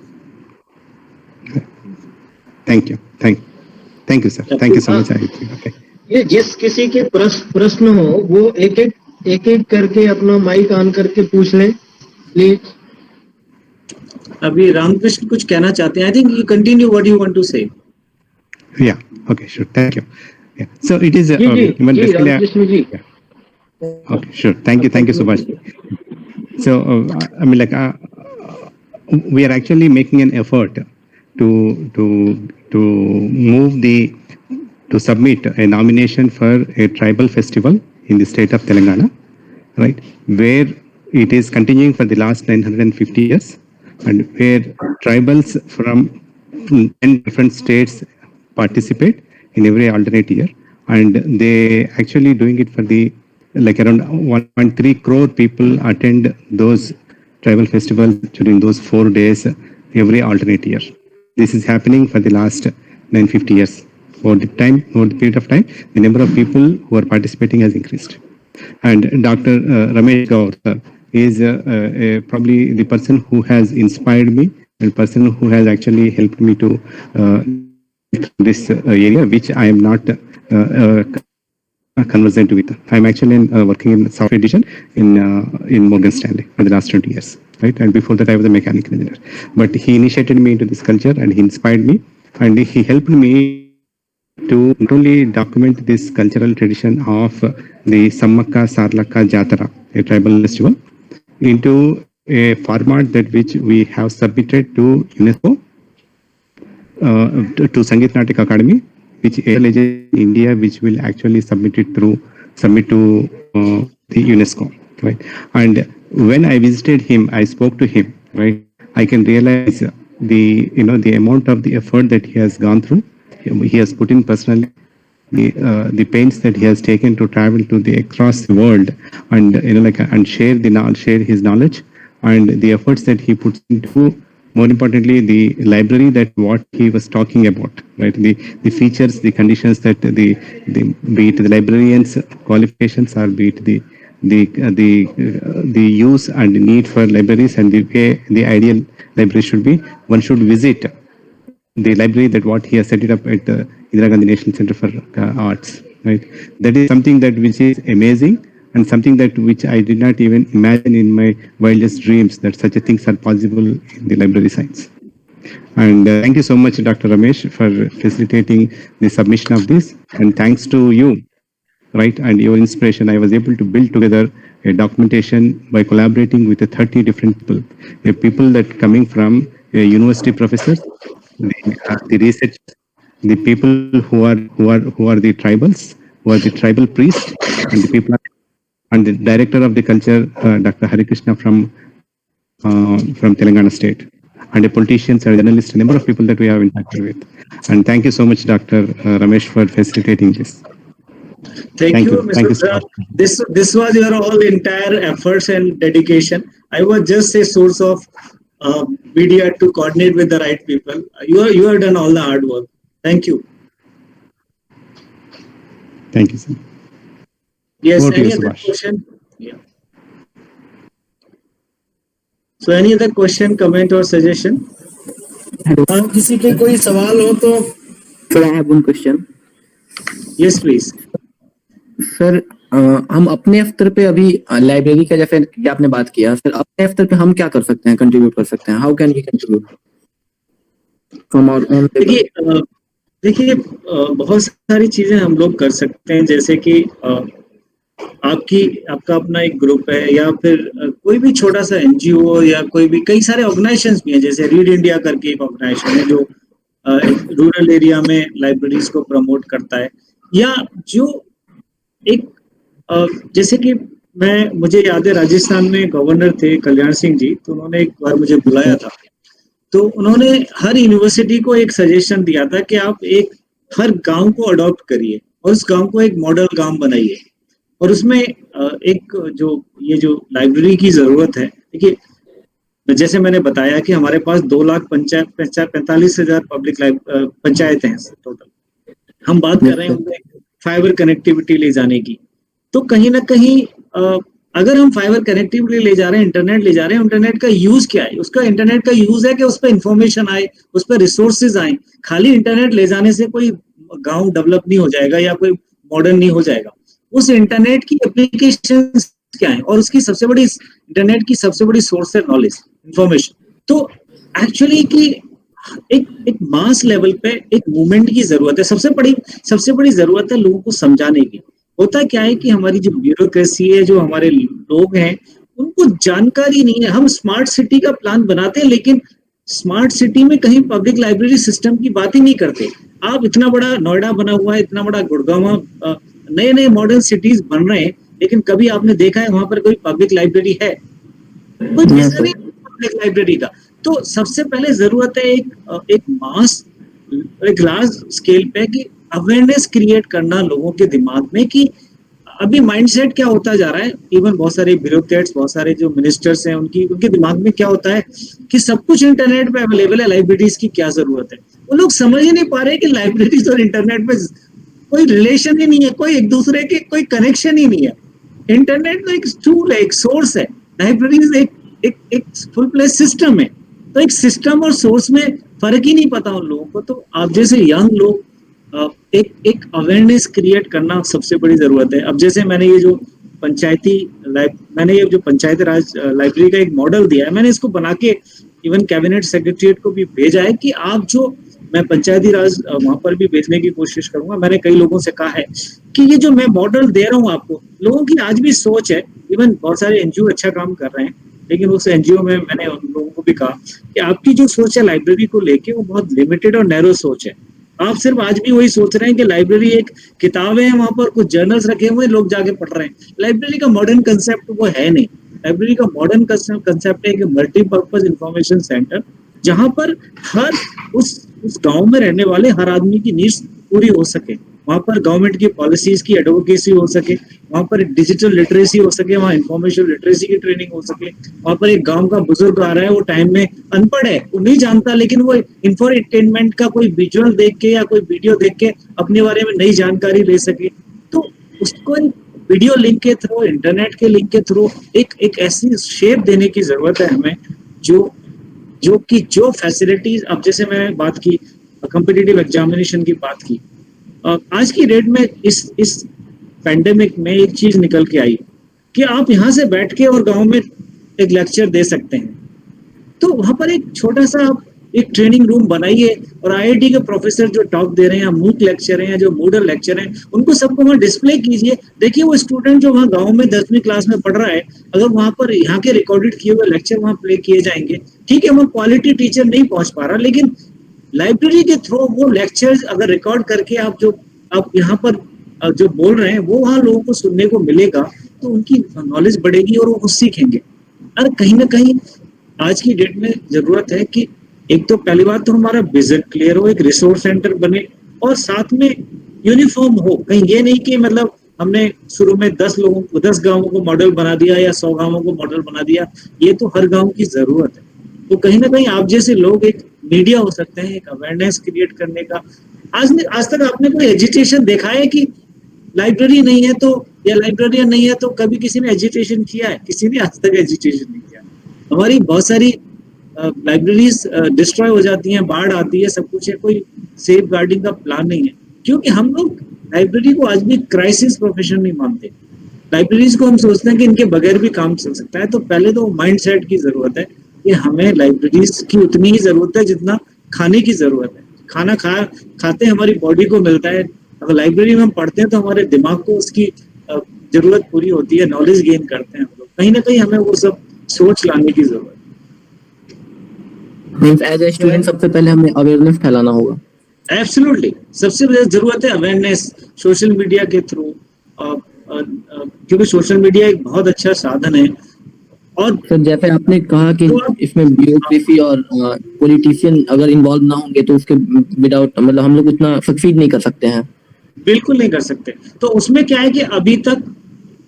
Thank you. Thank you, sir. Thank you so much. Okay. ये जिस किसी के प्रश्न हो वो एक एक करके अपना माइक ऑन करके पूछ लें प्लीज. अभी रामकृष्ण कुछ कहना चाहते हैं. I think you continue what you want to say. Yeah. Okay. Sure. Thank you. Yeah. So it is. Ji Ramakrishna ji. Okay. Sure. Thank you so much. So I mean, like we are actually making an effort to submit a nomination for a tribal festival in the state of Telangana, right? Where it is continuing for the last 950 years, and where tribals from 10 different states participate in every alternate year, and they actually doing it for the like around 1.3 crore people attend those tribal festivals during those 4 days every alternate year. This is happening for the last 950 years. Over the period of time, the number of people who are participating has increased. And Dr. Ramesh Gaur is probably the person who has inspired me, and person who has actually helped me to this area, which I am not conversant with. I'm actually working in software edition in Morgan Stanley for the last 20 years. Right, and before that I was a mechanical engineer. But he initiated me into this culture, and he inspired me, and he helped me to not only document this cultural tradition of the Sammaka Sarlaka Jatara, a tribal festival, into a format that which we have submitted to UNESCO, to Sangeet Natak Academy, which is in India, which will actually submit to the UNESCO, right? And when I visited him, I spoke to him, right? I can realize the amount of the effort that he has gone through. He has put in personally the pains that he has taken to travel to across the world, and and share his knowledge, and the efforts that he puts into. More importantly, the library, that what he was talking about, right? The features, the conditions that be it the librarians' qualifications, or be it the use and need for libraries, and the way the ideal library should be. One should visit the library that what he has set it up at the Indira Gandhi National Center for Arts, right? That is something that which is amazing, and something that which I did not even imagine in my wildest dreams, that such a things are possible in the library science. And thank you so much, Dr. Ramesh, for facilitating the submission of this. And thanks to you, right, and your inspiration, I was able to build together a documentation by collaborating with 30 different people. People that coming from university professors, the researchers, the people who are the tribals, who are the tribal priests, and the people, and the director of the culture, Dr. Hari Krishna from Telangana state, and the politicians and journalists, a number of people that we have interacted with. And thank you so much, Dr. Ramesh, for facilitating this. Thank you, Thank Mr. you so Sir. much. This was your all entire efforts and dedication. I was just a source of media to coordinate with the right people. You have done all the hard work. Thank you. Thank you, sir. Yes. Over to Any you, other Subhash. question? Yeah. So any other question, comment or suggestion? किसी के कोई सवाल हो तो sir I have one question Yes, please. Sir हम अपने स्तर पे अभी लाइब्रेरी का जैसे कि आपने बात किया सर अपने स्तर पे हम क्या कर सकते हैं कंट्रीब्यूट कर सकते हैं how can we contribute from our own देखिए बहुत सारी चीजें हम लोग कर सकते हैं, जैसे कि आपका अपना एक ग्रुप है या फिर कोई भी छोटा सा एनजीओ या कोई भी, कई सारे ऑर्गेनाइजेशंस भी हैं, जैसे रीड इंडिया करके एक ऑर्गेनाइजेशन है जो रूरल एरिया में लाइब्रेरीज को प्रमोट करता है, या जो एक जैसे कि मुझे याद है राजस्थान में गवर्नर थे कल्याण सिंह जी, तो उन्होंने एक बार मुझे बुलाया था, तो उन्होंने हर यूनिवर्सिटी को एक सजेशन दिया था कि आप हर गांव को अडॉप्ट करिए और उस गांव को एक मॉडल गांव बनाइए, और उसमें एक जो लाइब्रेरी की जरूरत है। देखिए जैसे मैंने बताया कि हमारे पास 2,45,000 पब्लिक पंचायतें हैं टोटल, हम बात कर रहे हैं उनमें फाइबर कनेक्टिविटी ले जाने की, तो कहीं ना कहीं अगर हम फाइबर कनेक्टिविटी ले जा रहे हैं, इंटरनेट ले जा रहे हैं, इंटरनेट का यूज क्या है? उसका इंटरनेट का यूज है कि उस पर इंफॉर्मेशन आए, उस पर रिसोर्सेज आए। खाली इंटरनेट ले जाने से कोई गांव डेवलप नहीं हो जाएगा या कोई मॉडर्न नहीं हो जाएगा। उस इंटरनेट की एप्लीकेशन क्या है, और उसकी इंटरनेट की सबसे बड़ी सोर्स है नॉलेज, इंफॉर्मेशन। तो एक्चुअली कि एक मास लेवल पे एक मूवमेंट की जरूरत है। सबसे बड़ी जरूरत है लोगों को समझाने की। होता क्या है कि हमारी जो ब्यूरोक्रेसी है, जो हमारे लोग हैं, उनको जानकारी नहीं है। हम स्मार्ट सिटी का प्लान बनाते हैं, लेकिन स्मार्ट सिटी में कहीं पब्लिक लाइब्रेरी सिस्टम की बात ही नहीं करते। आप इतना बड़ा नोएडा बना हुआ है, इतना बड़ा गुड़गांव, नए मॉडर्न सिटीज बन रहे हैं, लेकिन कभी आपने देखा है वहां पर कोई पब्लिक लाइब्रेरी है? कोई नहीं पब्लिक लाइब्रेरी का। तो सबसे पहले जरूरत है एक मास, एक लार्ज स्केल पे कि अवेयरनेस क्रिएट करना लोगों के दिमाग में कि अभी माइंडसेट क्या होता जा रहा है। इवन बहुत सारे ब्यूरोक्रेट्स, बहुत सारे जो मिनिस्टर्स हैं, उनके दिमाग में क्या होता है कि सब कुछ इंटरनेट पे अवेलेबल है, लाइब्रेरीज की क्या जरूरत है। वो लोग समझ ही नहीं पा रहे कि लाइब्रेरीज और इंटरनेट पे कोई रिलेशन ही नहीं है, कोई एक दूसरे के कोई कनेक्शन ही नहीं है। इंटरनेट तो एक टूल है, एक सोर्स है, लाइब्रेरीज एक फुल प्लेस सिस्टम है। तो एक सिस्टम और सोर्स में फर्क ही नहीं पता उन लोगों को। तो आप जैसे यंग लोग एक अवेयरनेस क्रिएट करना सबसे बड़ी जरूरत है। अब जैसे मैंने ये जो पंचायती राज लाइब्रेरी का एक मॉडल दिया है, मैंने इसको बना के इवन कैबिनेट सेक्रेटरीट को भी भेजा है कि मैं पंचायती राज वहां पर भी भेजने की कोशिश करूंगा। मैंने कई लोगों से कहा है कि ये जो मैं मॉडल दे रहा हूँ आपको, लोगों की आज भी सोच है, इवन बहुत सारे एनजीओ अच्छा काम कर रहे हैं, लेकिन उस एनजीओ में मैंने उन लोगों को भी कहा कि आपकी जो सोच है लाइब्रेरी को लेके, वो बहुत लिमिटेड और नैरो सोच है। आप सिर्फ आज भी वही सोच रहे हैं कि लाइब्रेरी एक किताबें हैं, वहां पर कुछ जर्नल्स रखे हुए, लोग जाके पढ़ रहे हैं। लाइब्रेरी का मॉडर्न कंसेप्ट वो है नहीं। लाइब्रेरी का मॉडर्न कंसेप्ट है कि मल्टीपर्पज इंफॉर्मेशन सेंटर, जहां पर हर उस गांव में रहने वाले हर आदमी की नीड्स पूरी हो सके। वहां पर गवर्नमेंट की पॉलिसीज की एडवोकेसी हो सके, वहां पर डिजिटल लिटरेसी हो सके, वहां इंफॉर्मेशन लिटरेसी की ट्रेनिंग हो सके। वहां पर एक गांव का बुजुर्ग आ रहा है, वो टाइम में अनपढ़ है, वो नहीं जानता, लेकिन वो इंफोटेनमेंट का कोई विजुअल देख के या कोई वीडियो देख के अपने बारे में नई जानकारी ले सके। तो उसको वीडियो लिंक के थ्रू, इंटरनेट के लिंक के थ्रू एक ऐसी शेप देने की जरूरत है हमें, जो फैसिलिटीज, अब जैसे मैंने बात की कॉम्पिटिटिव एग्जामिनेशन की बात की, आज की डेट में इस पैंडेमिक में एक चीज निकल के आई कि आप यहाँ से बैठ के और गांव में एक लेक्चर दे सकते हैं। तो वहां पर एक छोटा सा एक ट्रेनिंग रूम बनाइए और आईआईटी के प्रोफेसर जो टॉक दे रहे हैं, मूक लेक्चर हैं, जो मूडल लेक्चर हैं, उनको सबको वहाँ डिस्प्ले कीजिए। देखिए वो स्टूडेंट जो वहाँ गांव में 10वीं क्लास में पढ़ रहा है, अगर वहां पर यहाँ के रिकॉर्डेड किए हुए लेक्चर वहाँ प्ले किए जाएंगे, ठीक है, वो क्वालिटी टीचर नहीं पहुंच पा रहा, लेकिन लाइब्रेरी के थ्रू वो लेक्चर्स अगर रिकॉर्ड करके आप यहाँ पर जो बोल रहे हैं वो वहाँ लोगों को सुनने को मिलेगा, तो उनकी नॉलेज बढ़ेगी और वो कुछ सीखेंगे। और कहीं ना कहीं आज की डेट में जरूरत है कि एक तो पहली बात तो हमारा विजन क्लियर हो, एक रिसोर्स सेंटर बने, और साथ में यूनिफॉर्म हो, कहीं ये नहीं कि मतलब हमने शुरू में 10 गांवों को मॉडल बना दिया या 100 गांवों को मॉडल बना दिया, ये तो हर गांव की जरूरत है। तो कहीं ना कहीं आप जैसे लोग एक मीडिया हो सकते हैं, एक अवेयरनेस क्रिएट करने का। आज तक आपने कोई एजिटेशन देखा है कि लाइब्रेरी नहीं है तो, या लाइब्रेरियन नहीं है तो कभी किसी ने एजिटेशन किया है? किसी ने आज तक एजिटेशन नहीं किया। हमारी बहुत सारी लाइब्रेरीज डिस्ट्रॉय हो जाती हैं, बाढ़ आती है, सब कुछ है, कोई सेफ गार्डिंग का प्लान नहीं है, क्योंकि हम लोग लाइब्रेरी को आज भी क्राइसिस प्रोफेशन नहीं मानते। लाइब्रेरीज को हम सोचते हैं कि इनके बगैर भी काम चल सकता है। तो पहले तो माइंडसेट की जरूरत है कि हमें लाइब्रेरीज की उतनी ही जरूरत है जितना खाने की जरूरत है। खाना खाते हमारी बॉडी को मिलता है, अगर लाइब्रेरी में हम पढ़ते हैं तो हमारे दिमाग को उसकी जरूरत पूरी होती है, नॉलेज गेन करते हैं हम लोग। कहीं ना कहीं हमें वो सब सोच लाने की जरूरत है। मींस एज ए स्टूडेंट सबसे पहले हमें अवेयरनेस फैलाना होगा। एब्सोल्युटली, सबसे ज्यादा जरूरत है अवेयरनेस सोशल मीडिया के थ्रू, क्योंकि सोशल मीडिया एक बहुत अच्छा साधन है। और सर जैसे आपने कहा कि इसमें ब्यूरोक्रेसी और पॉलिटिशियन अगर इन्वॉल्व ना होंगे तो उसके विदाउट मतलब हम लोग उतना सक्सीड नहीं कर सकते हैं। बिल्कुल नहीं कर सकते। तो उसमें क्या है कि अभी तक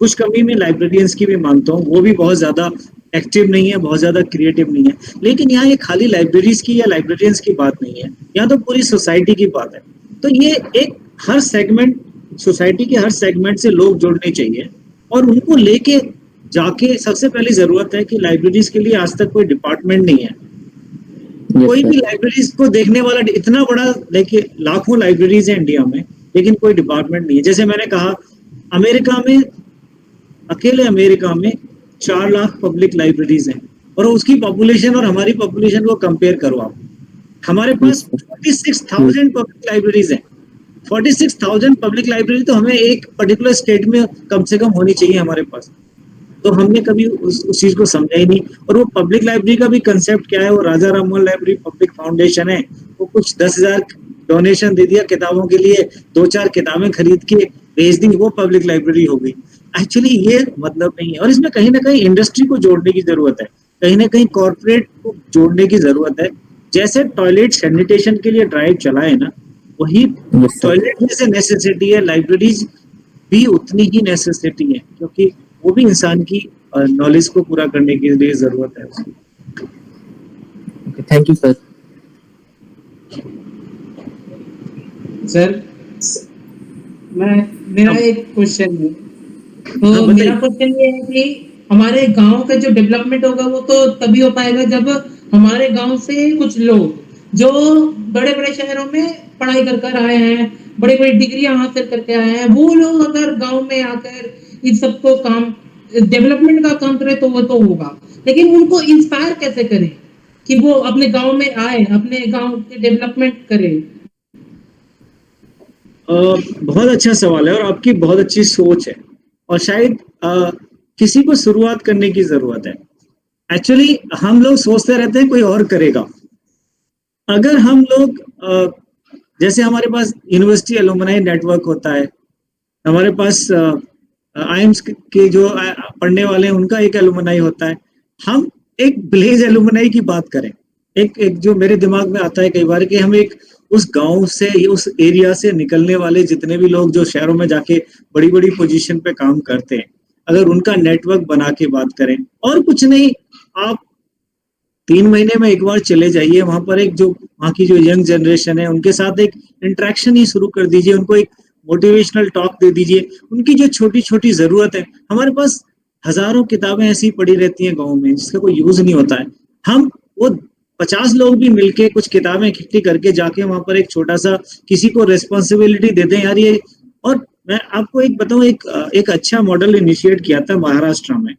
कुछ कमी में लाइब्रेरियंस की भी मानता हूँ, वो भी बहुत ज्यादा एक्टिव नहीं है, बहुत ज्यादा क्रिएटिव नहीं है। लेकिन यहाँ ये खाली लाइब्रेरीज की या लाइब्रेरियंस की बात नहीं है, यहाँ तो पूरी सोसाइटी की बात है। तो ये एक हर सेगमेंट, सोसाइटी के हर सेगमेंट से लोग जुड़ने चाहिए और उनको लेके जाके सबसे पहली जरूरत है कि लाइब्रेरीज के लिए आज तक कोई डिपार्टमेंट नहीं है। कोई भी लाइब्रेरीज को देखने वाला, इतना बड़ा देखिए लाखों लाइब्रेरीज है इंडिया में, लेकिन कोई डिपार्टमेंट नहीं है। जैसे मैंने कहा, अमेरिका में, अकेले अमेरिका में 4 लाख पब्लिक लाइब्रेरीज हैं और उसकी पॉपुलेशन और हमारी पॉपुलेशन को कंपेयर करो आप। हमारे पास 46,000 पब्लिक लाइब्रेरीज हैं। 46,000 पब्लिक लाइब्रेरी तो हमें एक पर्टिकुलर स्टेट में कम से कम होनी चाहिए हमारे पास। तो हमने कभी उस चीज को समझा ही नहीं। और वो पब्लिक लाइब्रेरी का भी कंसेप्ट क्या है, वो Raja Rammohan library public foundation है, वो कुछ 10,000 डोनेशन दे दिया किताबों के लिए, 2-4 किताबें खरीद के भेज दी, वो पब्लिक लाइब्रेरी हो गई। एक्चुअली ये मतलब नहीं है। और इसमें कहीं ना कहीं इंडस्ट्री को जोड़ने की जरूरत है, कहीं ना कहीं कॉर्पोरेट को जोड़ने की जरूरत है। जैसे टॉयलेट सैनिटेशन के लिए ड्राइव चलाए ना, वही टॉयलेट जैसे नेसेसिटी है, लाइब्रेरीज भी उतनी ही नेसेसिटी है, क्योंकि वो भी इंसान की नॉलेज को पूरा करने के लिए जरूरत है उसकी। Thank you sir. सर मेरा एक क्वेश्चन है। तो मेरा क्वेश्चन ये है कि हमारे गांव का जो डेवलपमेंट होगा वो तो तभी हो पाएगा जब हमारे गांव से कुछ लोग जो बड़े बड़े शहरों में पढ़ाई कर आए हैं, बड़ी बड़ी डिग्रियां हासिल करके आए हैं, वो लोग अगर गांव में आकर इन सबको काम, डेवलपमेंट का काम करे तो वो तो होगा। लेकिन उनको इंस्पायर कैसे करें कि वो अपने गांव में आए, अपने गांव के डेवलपमेंट करें? बहुत अच्छा सवाल है और आपकी बहुत अच्छी सोच है, और शायद किसी को शुरुआत करने की जरूरत है। एक्चुअली हम लोग सोचते रहते हैं कोई और करेगा। अगर हम लोग जैसे हमारे पास यूनिवर्सिटी एलुमनाई नेटवर्क होता है, हमारे पास आईएम्स के जो पढ़ने वाले हैं उनका एक एलुमनाई होता है, हम एक ब्लेज एलुमनाई की बात करें। एक जो मेरे दिमाग में आता है कई बार कि हम एक उस गांव से, उस एरिया से निकलने वाले जितने भी लोग जो शहरों में जाके बड़ी बड़ी पोजीशन पे काम करते हैं, अगर उनका नेटवर्क बना के बात करें। और कुछ नहीं, आप 3 महीने में एक बार चले जाइए वहां पर, एक जो वहाँ की जो यंग जनरेशन है उनके साथ एक इंटरेक्शन ही शुरू कर दीजिए, उनको एक मोटिवेशनल टॉक दे दीजिए। उनकी जो छोटी छोटी जरूरत है, हमारे पास हजारों किताबें ऐसी पड़ी रहती हैं गाँव में जिसका कोई यूज नहीं होता है। हम वो 50 लोग भी मिलके कुछ किताबें इकट्ठी करके जाके वहां पर एक छोटा सा किसी को रेस्पॉन्सिबिलिटी देते हैं यार ये। और मैं आपको एक बताऊं, एक अच्छा मॉडल इनिशिएट किया था महाराष्ट्र में।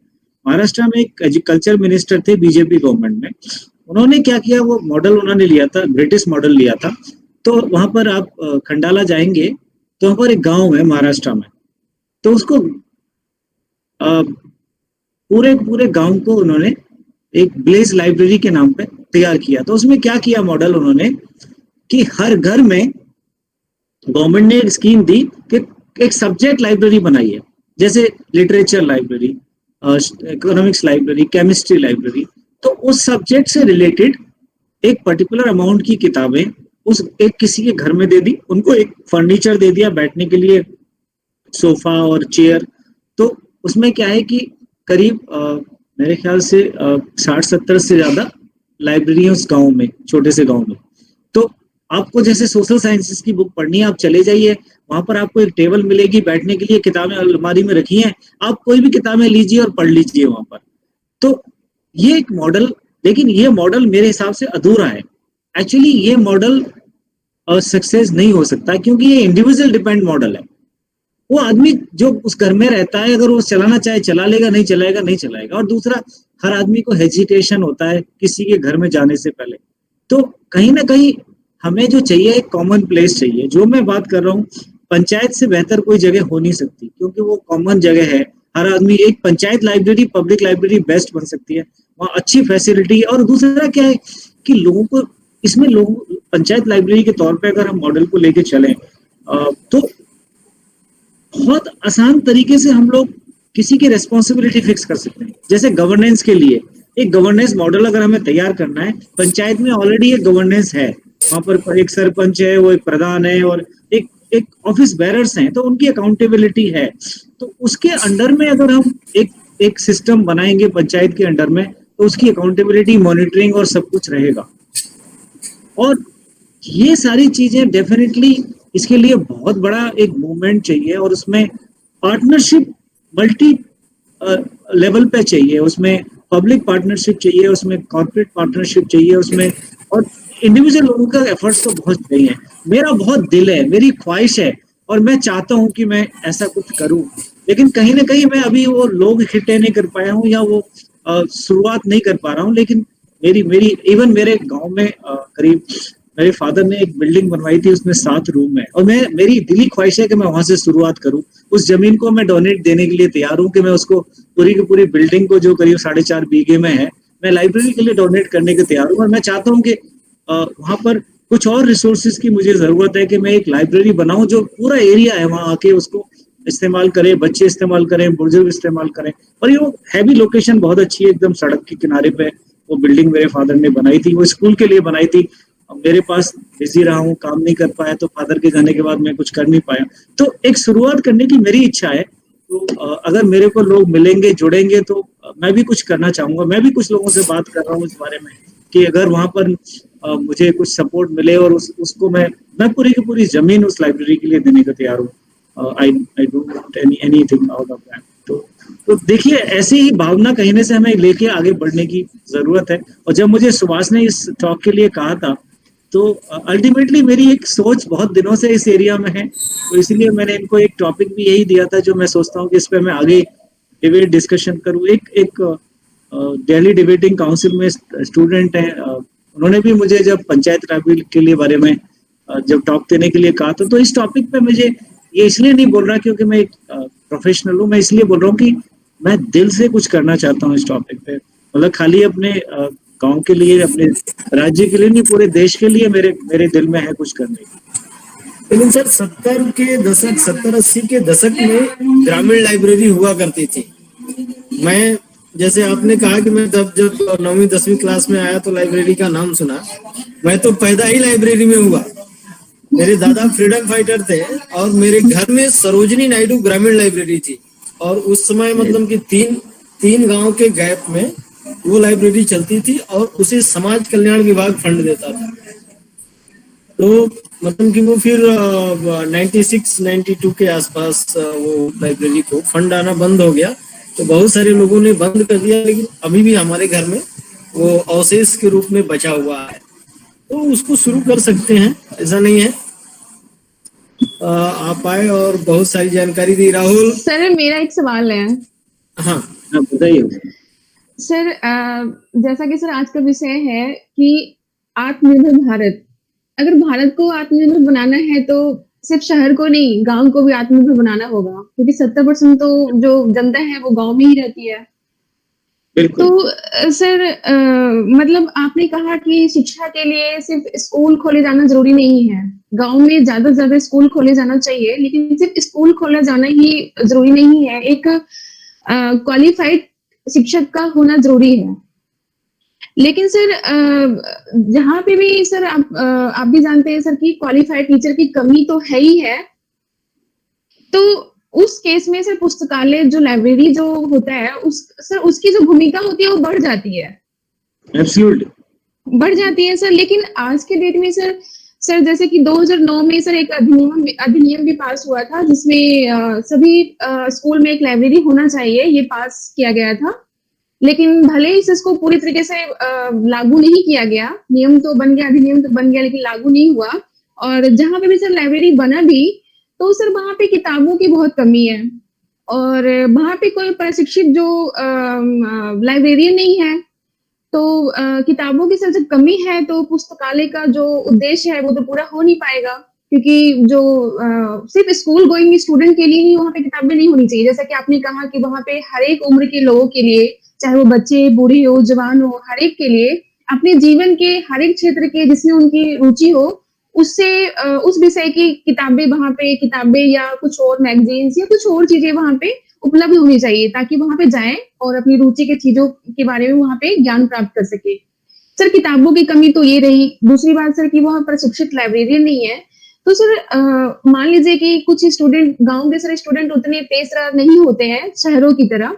महाराष्ट्र में एक एग्रीकल्चर मिनिस्टर थे बीजेपी गवर्नमेंट में, उन्होंने क्या किया, वो मॉडल उन्होंने लिया था, ब्रिटिश मॉडल लिया था। तो वहां पर आप खंडाला जाएंगे तो वहां पर एक गांव है महाराष्ट्र में, तो उसको पूरे गांव को उन्होंने एक ब्लेज लाइब्रेरी के नाम पे तैयार किया। तो उसमें क्या किया मॉडल उन्होंने कि हर घर में गवर्नमेंट ने एक स्कीम दी कि एक सब्जेक्ट लाइब्रेरी बनाई है, जैसे literature library, economics library, chemistry library. तो उस सब्जेक्ट से रिलेटेड एक पर्टिकुलर अमाउंट की किताबें उस एक किसी के घर में दे दी, उनको एक फर्नीचर दे दिया बैठने के लिए, सोफा और चेयर। तो उसमें क्या है कि करीब मेरे ख्याल से 60-70 से ज्यादा लाइब्रेरी है उस गांव में, छोटे से गांव में। तो आपको जैसे सोशल साइंसेस की बुक पढ़नी है, आप चले जाइए, वहां पर आपको एक टेबल मिलेगी बैठने के लिए, किताबें अलमारी में रखी हैं, आप कोई भी किताबें लीजिए और पढ़ लीजिए वहां पर। तो ये एक मॉडल, लेकिन ये मॉडल मेरे हिसाब से अधूरा है। एक्चुअली ये मॉडल सक्सेस नहीं हो सकता, क्योंकि ये इंडिविजुअल डिपेंड मॉडल है। वो आदमी जो उस घर में रहता है, अगर वो चलाना चाहे चला लेगा, नहीं चलाएगा नहीं चलाएगा। और दूसरा, हर आदमी को हेजिटेशन होता है किसी के घर में जाने से पहले। तो कहीं ना कहीं हमें जो चाहिए एक कॉमन प्लेस चाहिए। जो मैं बात कर रहा हूँ, पंचायत से बेहतर कोई जगह हो नहीं सकती, क्योंकि वो कॉमन जगह है। हर आदमी, एक panchayat library, public library best बन सकती है, वहाँ अच्छी फैसिलिटी। और दूसरा क्या है कि लोगों को इसमें, लोग पंचायत लाइब्रेरी के तौर पे अगर हम मॉडल को लेके चलें तो बहुत आसान तरीके से हम लोग किसी की रेस्पॉन्सिबिलिटी फिक्स कर सकते हैं। जैसे गवर्नेंस के लिए एक गवर्नेंस मॉडल अगर हमें तैयार करना है, पंचायत में ऑलरेडी एक गवर्नेंस है, वहां पर एक सरपंच है, वो एक प्रधान है और एक ऑफिस बेरर्स हैं, तो उनकी अकाउंटेबिलिटी है। तो उसके अंडर में अगर हम एक सिस्टम बनाएंगे पंचायत के अंडर में, तो उसकी अकाउंटेबिलिटी, मॉनिटरिंग और सब कुछ रहेगा। और ये सारी चीजें डेफिनेटली, इसके लिए बहुत बड़ा एक मूवमेंट चाहिए, और उसमें पार्टनरशिप मल्टी लेवल पे चाहिए। उसमें पब्लिक पार्टनरशिप चाहिए, उसमें कॉर्पोरेट पार्टनरशिप चाहिए, उसमें और इंडिविजुअल लोगों का एफर्ट्स तो बहुत चाहिए। मेरा बहुत दिल है, मेरी ख्वाहिश है, और मैं चाहता हूं कि मैं ऐसा कुछ करूं, लेकिन कहीं ना कहीं मैं अभी वो लोग इकट्ठे नहीं कर पाया हूं, या वो शुरुआत नहीं कर पा रहा हूं। लेकिन मेरी इवन मेरे गांव में करीब मेरे फादर ने एक बिल्डिंग बनवाई थी, उसमें 7 रूम है, और मेरी दिली ख्वाहिश है कि मैं वहां से शुरुआत करूं। उस जमीन को मैं डोनेट देने के लिए तैयार हूं, कि मैं उसको पूरी की पूरी बिल्डिंग को, जो करीब 4.5 बीघे में है, मैं लाइब्रेरी के लिए डोनेट करने के तैयार हूं। और मैं चाहता हूं कि वहां पर कुछ और रिसोर्सेज की मुझे जरूरत है, कि मैं एक लाइब्रेरी बनाऊं जो पूरा एरिया है वहां आके उसको इस्तेमाल करें, बच्चे इस्तेमाल करें, बुजुर्ग इस्तेमाल करें। और ये है भी लोकेशन बहुत अच्छी है, एकदम सड़क के किनारे पे वो बिल्डिंग मेरे फादर ने बनाई थी, वो स्कूल के लिए बनाई थी। मेरे पास बिजी रहा हूँ, काम नहीं कर पाया, तो फादर के जाने के बाद मैं कुछ कर नहीं पाया। तो एक शुरुआत करने की मेरी इच्छा है। तो अगर मेरे को लोग मिलेंगे, जुड़ेंगे, तो मैं भी कुछ करना चाहूंगा। मैं भी कुछ लोगों से बात कर रहा हूँ इस बारे में, कि अगर वहां पर मुझे कुछ सपोर्ट मिले, और उसको मैं पूरी की पूरी जमीन उस लाइब्रेरी के लिए देने को तैयार हूँ। I don't want anything out of that. तो देखिए, ऐसी ही भावना कहने से हमें लेके आगे बढ़ने की जरूरत है। और जब मुझे सुभाष ने इस टॉक के लिए कहा था, तो अल्टीमेटली मेरी एक सोच बहुत दिनों से इस एरिया में है, तो इसलिए मैंने इनको एक टॉपिक भी यही दिया था, जो मैं सोचता हूँ कि इस पे मैं आगे डिबेट डिस्कशन करूँ। एक दिल्ली डिबेटिंग काउंसिल में स्टूडेंट है, उन्होंने भी मुझे जब पंचायत लाइब्रेरी के लिए बारे में जब टॉक देने के लिए कहा था, तो इस टॉपिक पे मुझे ये इसलिए नहीं बोल रहा क्योंकि मैं एक प्रोफेशनल हूँ, मैं इसलिए बोल रहा हूँ कि मैं दिल से कुछ करना चाहता हूँ इस टॉपिक पे। मतलब खाली अपने गांव के लिए, अपने राज्य के लिए नहीं, पूरे देश के लिए मेरे दिल में है कुछ करने की। लेकिन सर 70-80 के दशक में ग्रामीण लाइब्रेरी हुआ करती थी। मैं, जैसे आपने कहा कि मैं जब 9वीं 10वीं क्लास में आया तो लाइब्रेरी का नाम सुना। मैं तो पैदा ही लाइब्रेरी में हुआ। मेरे दादा फ्रीडम फाइटर थे, और मेरे घर में सरोजनी नायडू ग्रामीण लाइब्रेरी थी। और उस समय मतलब कि तीन गांव के गैप में वो लाइब्रेरी चलती थी, और उसे समाज कल्याण विभाग फंड देता था। तो मतलब कि वो फिर 96-92 के आसपास वो लाइब्रेरी को फंड आना बंद हो गया, तो बहुत सारे लोगों ने बंद कर दिया। लेकिन अभी भी हमारे घर में वो अवशेष के रूप में बचा हुआ है, तो उसको शुरू कर सकते हैं, ऐसा नहीं है। आप आए और बहुत सारी जानकारी दी। राहुल सर, मेरा एक सवाल है। हाँ बताइए सर, जैसा कि सर आज का विषय है कि आत्मनिर्भर भारत, अगर भारत को आत्मनिर्भर बनाना है तो सिर्फ शहर को नहीं, गांव को भी आत्मनिर्भर बनाना होगा, क्योंकि 70% तो जो जनता है वो गांव में ही रहती है। तो सर, मतलब आपने कहा कि शिक्षा के लिए सिर्फ स्कूल खोले जाना जरूरी नहीं है, गांव में ज्यादा से ज्यादा स्कूल खोले जाना चाहिए, लेकिन सिर्फ स्कूल खोला जाना ही जरूरी नहीं है, एक क्वालिफाइड शिक्षक का होना जरूरी है। लेकिन सर जहाँ पे भी सर आप भी जानते हैं सर कि क्वालिफाइड टीचर की कमी तो है ही है। तो उस केस में सर पुस्तकालय जो लाइब्रेरी जो होता है उसकी जो भूमिका होती है वो बढ़ जाती है। एब्सोल्युटली बढ़ जाती है सर, लेकिन आज के डेट में सर जैसे कि 2009 में सर एक अधिनियम भी पास हुआ था जिसमें सभी स्कूल में एक लाइब्रेरी होना चाहिए, ये पास किया गया था। लेकिन भले ही इसको पूरी तरीके से लागू नहीं किया गया, नियम तो बन गया, अधिनियम तो बन गया, लेकिन लागू नहीं हुआ। और जहाँ पे भी सर लाइब्रेरी बना भी तो सर वहाँ पे किताबों की बहुत कमी है और वहाँ पे कोई प्रशिक्षित जो लाइब्रेरियन नहीं है। तो किताबों की सर जब कमी है तो पुस्तकालय का जो उद्देश्य है वो तो पूरा हो नहीं पाएगा, क्योंकि जो सिर्फ स्कूल गोइंग स्टूडेंट के लिए ही वहाँ पे किताबें नहीं होनी चाहिए। जैसा कि आपने कहा कि वहाँ पे हर एक उम्र के लोगों के लिए, चाहे वो बच्चे, बूढ़े हो, जवान हो, हर एक के लिए अपने जीवन के हर एक क्षेत्र के जिसमें उनकी रुचि हो उससे उस विषय की किताबें वहाँ पे, किताबें या कुछ और मैगजीन्स या कुछ और चीजें वहाँ पे उपलब्ध होनी चाहिए ताकि वहाँ पे जाएं और अपनी रुचि के चीजों के बारे में वहाँ पे ज्ञान प्राप्त कर सके। सर किताबों की कमी तो ये रही। दूसरी बात सर कि वहाँ प्रशिक्षित लाइब्रेरियन नहीं है। तो सर मान लीजिए कि कुछ स्टूडेंट, गांव के सर स्टूडेंट उतने तेज नहीं होते हैं शहरों की तरह,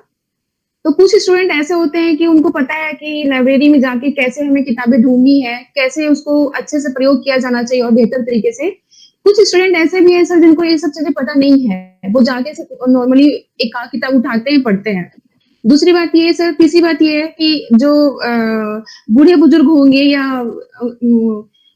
तो कुछ स्टूडेंट ऐसे होते हैं कि उनको पता है कि लाइब्रेरी में जाके कैसे हमें किताबें ढूंढनी है, कैसे उसको अच्छे से प्रयोग किया जाना चाहिए और बेहतर तरीके से। कुछ स्टूडेंट ऐसे भी हैं सर जिनको ये सब चीजें पता नहीं है, वो जाके नॉर्मली एक आध किताब उठाते हैं, पढ़ते हैं। दूसरी बात ये है सर, तीसरी बात ये है कि जो बूढ़े बुजुर्ग होंगे या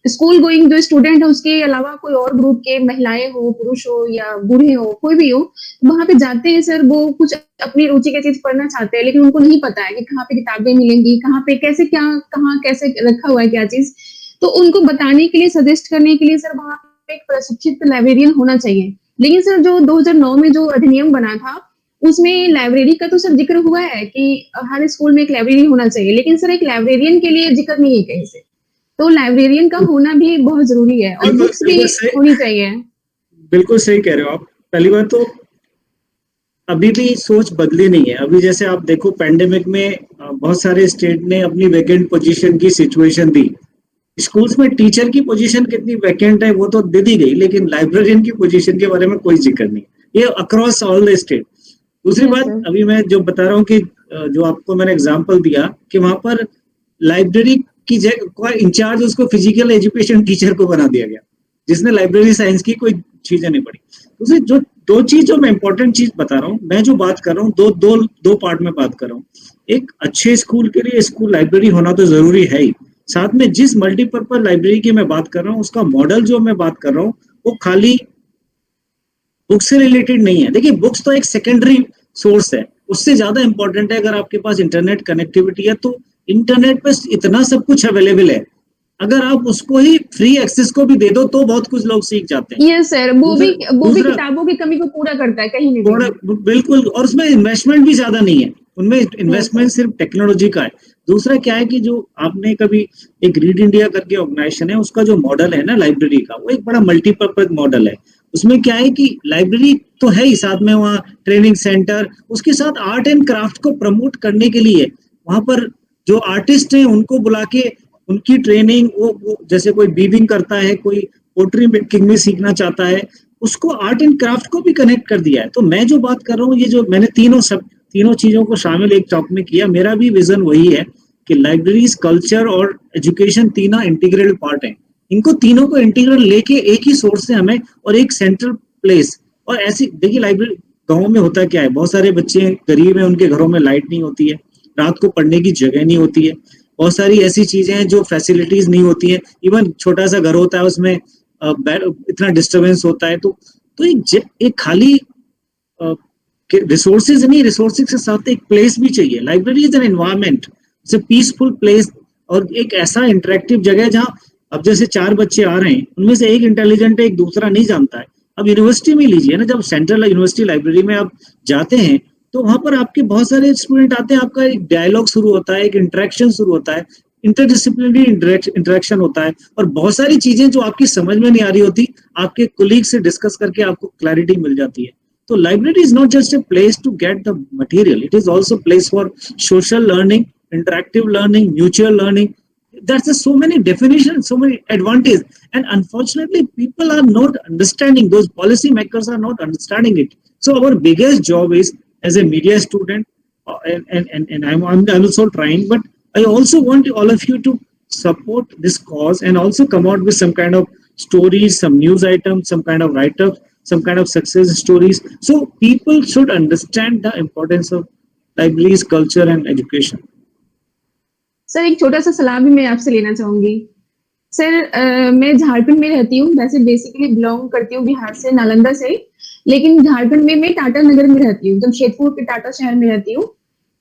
स्कूल गोइंग जो स्टूडेंट है उसके अलावा कोई और ग्रुप के महिलाएं हो, पुरुष हो या बूढ़े हो, कोई भी हो, वहां पे जाते हैं सर, वो कुछ अपनी रुचि की चीज पढ़ना चाहते हैं लेकिन उनको नहीं पता है कि कहाँ पे किताबें मिलेंगी, कहाँ पे कैसे, क्या कहाँ कैसे रखा हुआ है क्या चीज। तो उनको बताने के लिए, सजेस्ट करने के लिए सर वहां पे एक प्रशिक्षित लाइब्रेरियन होना चाहिए। लेकिन सर जो 2009 में जो अधिनियम बना था उसमें लाइब्रेरी का तो सर जिक्र हुआ है कि हर स्कूल में एक लाइब्रेरी होना चाहिए, लेकिन सर एक लाइब्रेरियन के लिए जिक्र नहीं है कहीं से। तो लाइब्रेरियन का होना भी बहुत जरूरी है और बुक्स भी होनी चाहिए। बिल्कुल सही कह रहे हो आप। पहली बात तो अभी भी सोच बदली नहीं है। अभी जैसे आप देखो पेंडेमिक में बहुत सारे स्टेट ने अपनी वैकेंट पोजीशन की सिचुएशन दी। स्कूल्स में टीचर की पोजीशन कितनी वैकेंट है वो तो दे दी गई, लेकिन लाइब्रेरियन की पोजीशन के बारे में कोई जिक्र नहीं। ये अक्रॉस ऑल द स्टेट। दूसरी बात, अभी मैं जो बता रहा हूँ कि जो आपको मैंने एग्जांपल दिया कि वहां पर लाइब्रेरी की इंचार्ज उसको फिजिकल एजुकेशन टीचर को बना दिया गया, जिसने लाइब्रेरी साइंस की कोई चीजें नहीं पढ़ी। दूसरी जो दो चीज जो मैं इंपॉर्टेंट चीज बता रहा हूँ, मैं जो बात कर रहा हूँ दो पार्ट में बात कर रहा हूँ। एक अच्छे स्कूल के लिए स्कूल लाइब्रेरी होना तो जरूरी है ही, साथ में जिस मल्टीपर्पज लाइब्रेरी की मैं बात कर रहा हूँ उसका मॉडल जो मैं बात कर रहा हूँ वो खाली बुक्स से रिलेटेड नहीं है। देखिए बुक्स तो एक सेकेंडरी सोर्स है, उससे ज्यादा इंपॉर्टेंट है अगर आपके पास इंटरनेट कनेक्टिविटी है तो इंटरनेट पे इतना सब कुछ अवेलेबल है, अगर आप उसको ही फ्री एक्सेस को भी दे दो तो बहुत कुछ लोग सीख जाते हैं। यस सर, वो भी किताबों की कमी को पूरा करता है कहीं नहीं। बिल्कुल, और उसमें इन्वेस्टमेंट भी ज्यादा नहीं है, उनमें इन्वेस्टमेंट सिर्फ टेक्नोलॉजी का है। दूसरा क्या है कि जो आपने कभी एक रीड इंडिया करके ऑर्गेनाइजेशन है, उसका जो मॉडल है ना लाइब्रेरी का, वो एक बड़ा मल्टीपर्पज मॉडल है। उसमें क्या है कि लाइब्रेरी तो है ही, साथ में वहाँ ट्रेनिंग सेंटर, उसके साथ आर्ट एंड क्राफ्ट को प्रमोट करने के लिए वहां पर जो आर्टिस्ट हैं उनको बुला के उनकी ट्रेनिंग, वो जैसे कोई वीविंग करता है, कोई पोट्री मेकिंग में सीखना चाहता है, उसको आर्ट एंड क्राफ्ट को भी कनेक्ट कर दिया है। तो मैं जो बात कर रहा हूँ, ये जो मैंने तीनों चीजों को शामिल एक टॉक में किया, मेरा भी विजन वही है कि लाइब्रेरीज, कल्चर और एजुकेशन तीनों इंटीग्रल पार्ट हैं। इनको तीनों को इंटीग्रल लेके एक ही सोर्स से हमें और एक सेंट्रल प्लेस। और ऐसी देखिए लाइब्रेरी गाँव में होता क्या है, बहुत सारे बच्चे गरीब हैं, उनके घरों में लाइट नहीं होती है, रात को पढ़ने की जगह नहीं होती है, बहुत सारी ऐसी चीजें हैं जो फैसिलिटीज नहीं होती है, इवन छोटा सा घर होता है उसमें इतना डिस्टरबेंस होता है। तो एक खाली रिसोर्सेज नहीं, रिसोर्सेज के साथ एक प्लेस भी चाहिए। Library is an environment, it's a peaceful place और एक ऐसा इंटरेक्टिव जगह जहाँ अब जैसे 4 बच्चे आ रहे हैं, उनमें से एक इंटेलिजेंट है, एक दूसरा नहीं जानता है। अब यूनिवर्सिटी में लीजिए ना, जब सेंट्रल यूनिवर्सिटी लाइब्रेरी में आप जाते हैं तो वहां पर आपके बहुत सारे स्टूडेंट आते हैं, आपका एक डायलॉग शुरू होता है, एक इंटरेक्शन शुरू होता है, इंटरडिसिप्लिनरी इंटरेक्शन होता है, और बहुत सारी चीजें जो आपकी समझ में नहीं आ रही होती, आपके कोलीग से डिस्कस करके आपको क्लैरिटी मिल जाती है। तो library is not just a place to get the material, it is also place for social learning interactive learning, mutual learning. There's just so many definitions, so many advantages, and unfortunately people are not understanding, those policy makers are not understanding it. So our biggest job is, as a media student, and I'm also trying, but I also want all of you to support this cause and also come out with some kind of stories, some news items, some kind of write-ups, some kind of success stories. So people should understand the importance of libraries, culture and education. Sir एक छोटा सा सलाह भी मैं आपसे लेना चाहूंगी सर। मैं झारखंड में रहती हूँ, वैसे बेसिकली बिलोंग करती हूँ बिहार से, नालंदा से, लेकिन झारखंड में मैं टाटा नगर में रहती हूँ, जमशेदपुर के टाटा शहर में रहती हूँ।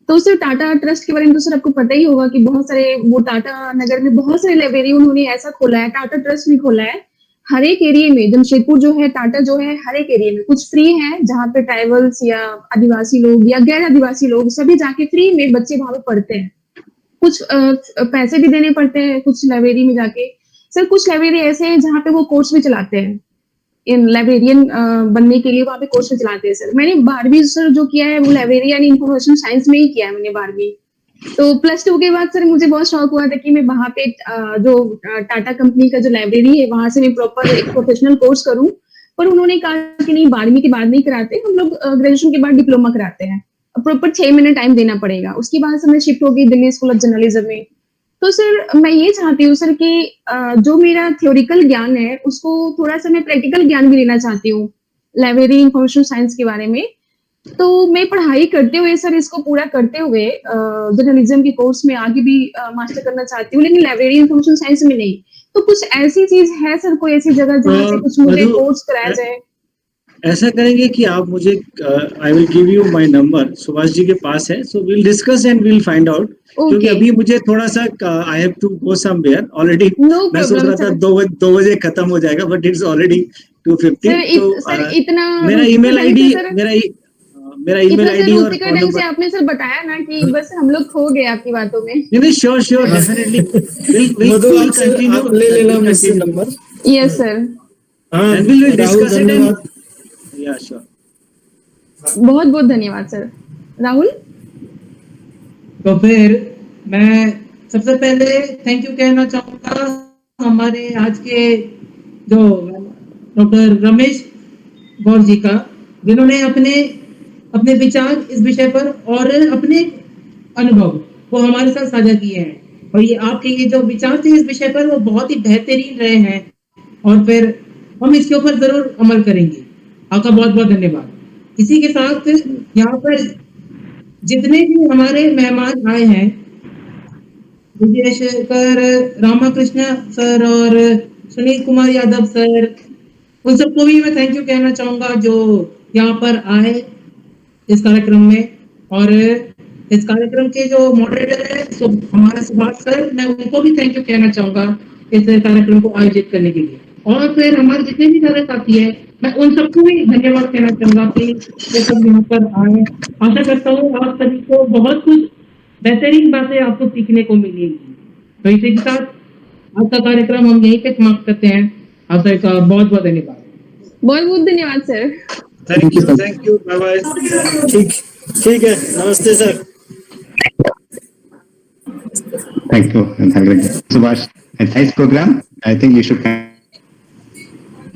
तो सर टाटा ट्रस्ट के बारे में तो सर आपको पता ही होगा कि बहुत सारे वो टाटा नगर में बहुत सारे लाइब्रेरी उन्होंने ऐसा खोला है, टाटा ट्रस्ट भी खोला है हर एक एरिया में। जमशेदपुर जो है, टाटा जो है, हर एक एरिया में कुछ फ्री है जहाँ पे ट्राइबल्स या आदिवासी लोग या गैर आदिवासी लोग सभी जाके फ्री में बच्चे वहां पे पढ़ते हैं। कुछ पैसे भी देने पड़ते हैं कुछ लाइब्रेरी में जाके। सर कुछ लाइब्रेरी ऐसे हैं जहाँ पे वो कोर्स भी चलाते हैं, इन लाइब्रेरियन बनने के लिए वहाँ पे कोर्स भी चलाते हैं। सर मैंने 12वीं सर जो किया है वो लाइब्रेरी यानी इंफॉर्मेशन साइंस में ही किया है मैंने 12वीं। तो +2 के बाद सर मुझे बहुत शौक हुआ था कि मैं वहाँ पे जो टाटा कंपनी का जो लाइब्रेरी है वहां से मैं प्रॉपर एक प्रोफेशनल कोर्स करूँ। पर उन्होंने कहा कि नहीं, 12वीं के बाद नहीं कराते, हम लोग ग्रेजुएशन के बाद डिप्लोमा कराते हैं, प्रॉपर 6 महीने टाइम देना पड़ेगा। उसके बाद से मैं शिफ्ट हो गई दिल्ली स्कूल ऑफ जर्नलिज्म में। तो सर मैं ये चाहती हूँ सर कि जो मेरा थ्योरिकल ज्ञान है उसको थोड़ा सा मैं प्रैक्टिकल ज्ञान भी लेना चाहती हूँ लाइब्रेरी इंफॉर्मेशन साइंस के बारे में। तो मैं पढ़ाई करते हुए सर इसको पूरा करते हुए जर्नलिज्म के कोर्स में आगे भी मास्टर करना चाहती हूँ, लेकिन लाइब्रेरी इंफॉर्मेशन साइंस में नहीं। तो कुछ ऐसी चीज है सर, कोई ऐसी जगह जहाँ से कुछ मुझे कोर्स कराया जाए? ऐसा करेंगे कि आप मुझे I will give you my number, Subhash ji के पास है, so will discuss and will find out. क्योंकि अभी मुझे थोड़ा सा I have to go somewhere already. मैं सोच रहा था 2 बजे खत्म हो जाएगा, बट इट्स ऑलरेडी 2:50। तो सर इतना मेरा ईमेल आईडी और फोन नंबर आपने सर बताया ना कि बस हम लोग खो गए आपकी बातों में। नहीं, श्योर डेफिनेटली विल कंटिन्यू, ले लेना मुझसे number. Yes sir, and we will discuss it and yeah sure. बहुत बहुत धन्यवाद सर। राहुल, तो फिर मैं सबसे पहले थैंक यू कहना चाहूंगा हमारे आज के जो डॉक्टर रमेश गौर जी का, जिन्होंने अपने विचार इस विषय पर और अपने अनुभव वो हमारे साथ साझा किए हैं। और ये आपके ये जो विचार थे इस विषय पर वो बहुत ही बेहतरीन रहे हैं, और फिर हम इसके ऊपर जरूर अमल करेंगे। आपका बहुत बहुत धन्यवाद। इसी के साथ यहाँ पर जितने भी हमारे मेहमान आए हैं, विजय शेखर, रामाकृष्ण सर और सुनील कुमार यादव सर, उन सबको भी मैं थैंक यू कहना चाहूंगा जो यहाँ पर आए इस कार्यक्रम में। और इस कार्यक्रम के जो मॉडरेटर है हमारे सुभाष सर, मैं उनको भी थैंक यू कहना चाहूंगा इस कार्यक्रम को आयोजित करने के लिए। और फिर हमारे जितने भी सारे साथी हैं, मैं उन सबको भी धन्यवाद कहना चाहूंगा कि ये सब यहाँ पर आए। आशा करता हूँ आप सभी को बहुत कुछ बेहतरीन बातें आपको सीखने को मिलेंगी। तो इसी के साथ आज का कार्यक्रम हम यहीं पे समाप्त करते हैं। आप सभी का बहुत बहुत धन्यवाद। बहुत बहुत धन्यवाद sir. Thank you, bye bye. ठीक है, नमस्ते sir. Thank you, Subhash. A nice program. I think you should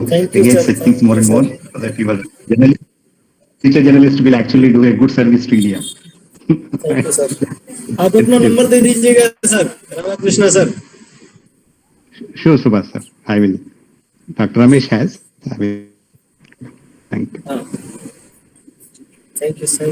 Thank you, engage sir. such things more and more, so that future journalists will actually do a good service to India. Thank you sir. आप अपना नंबर दे दीजिएगा sir, Ramakrishna sir. Sure, Subhash sir. I will. Dr. Ramesh has. I will. Thank you. Thank you sir.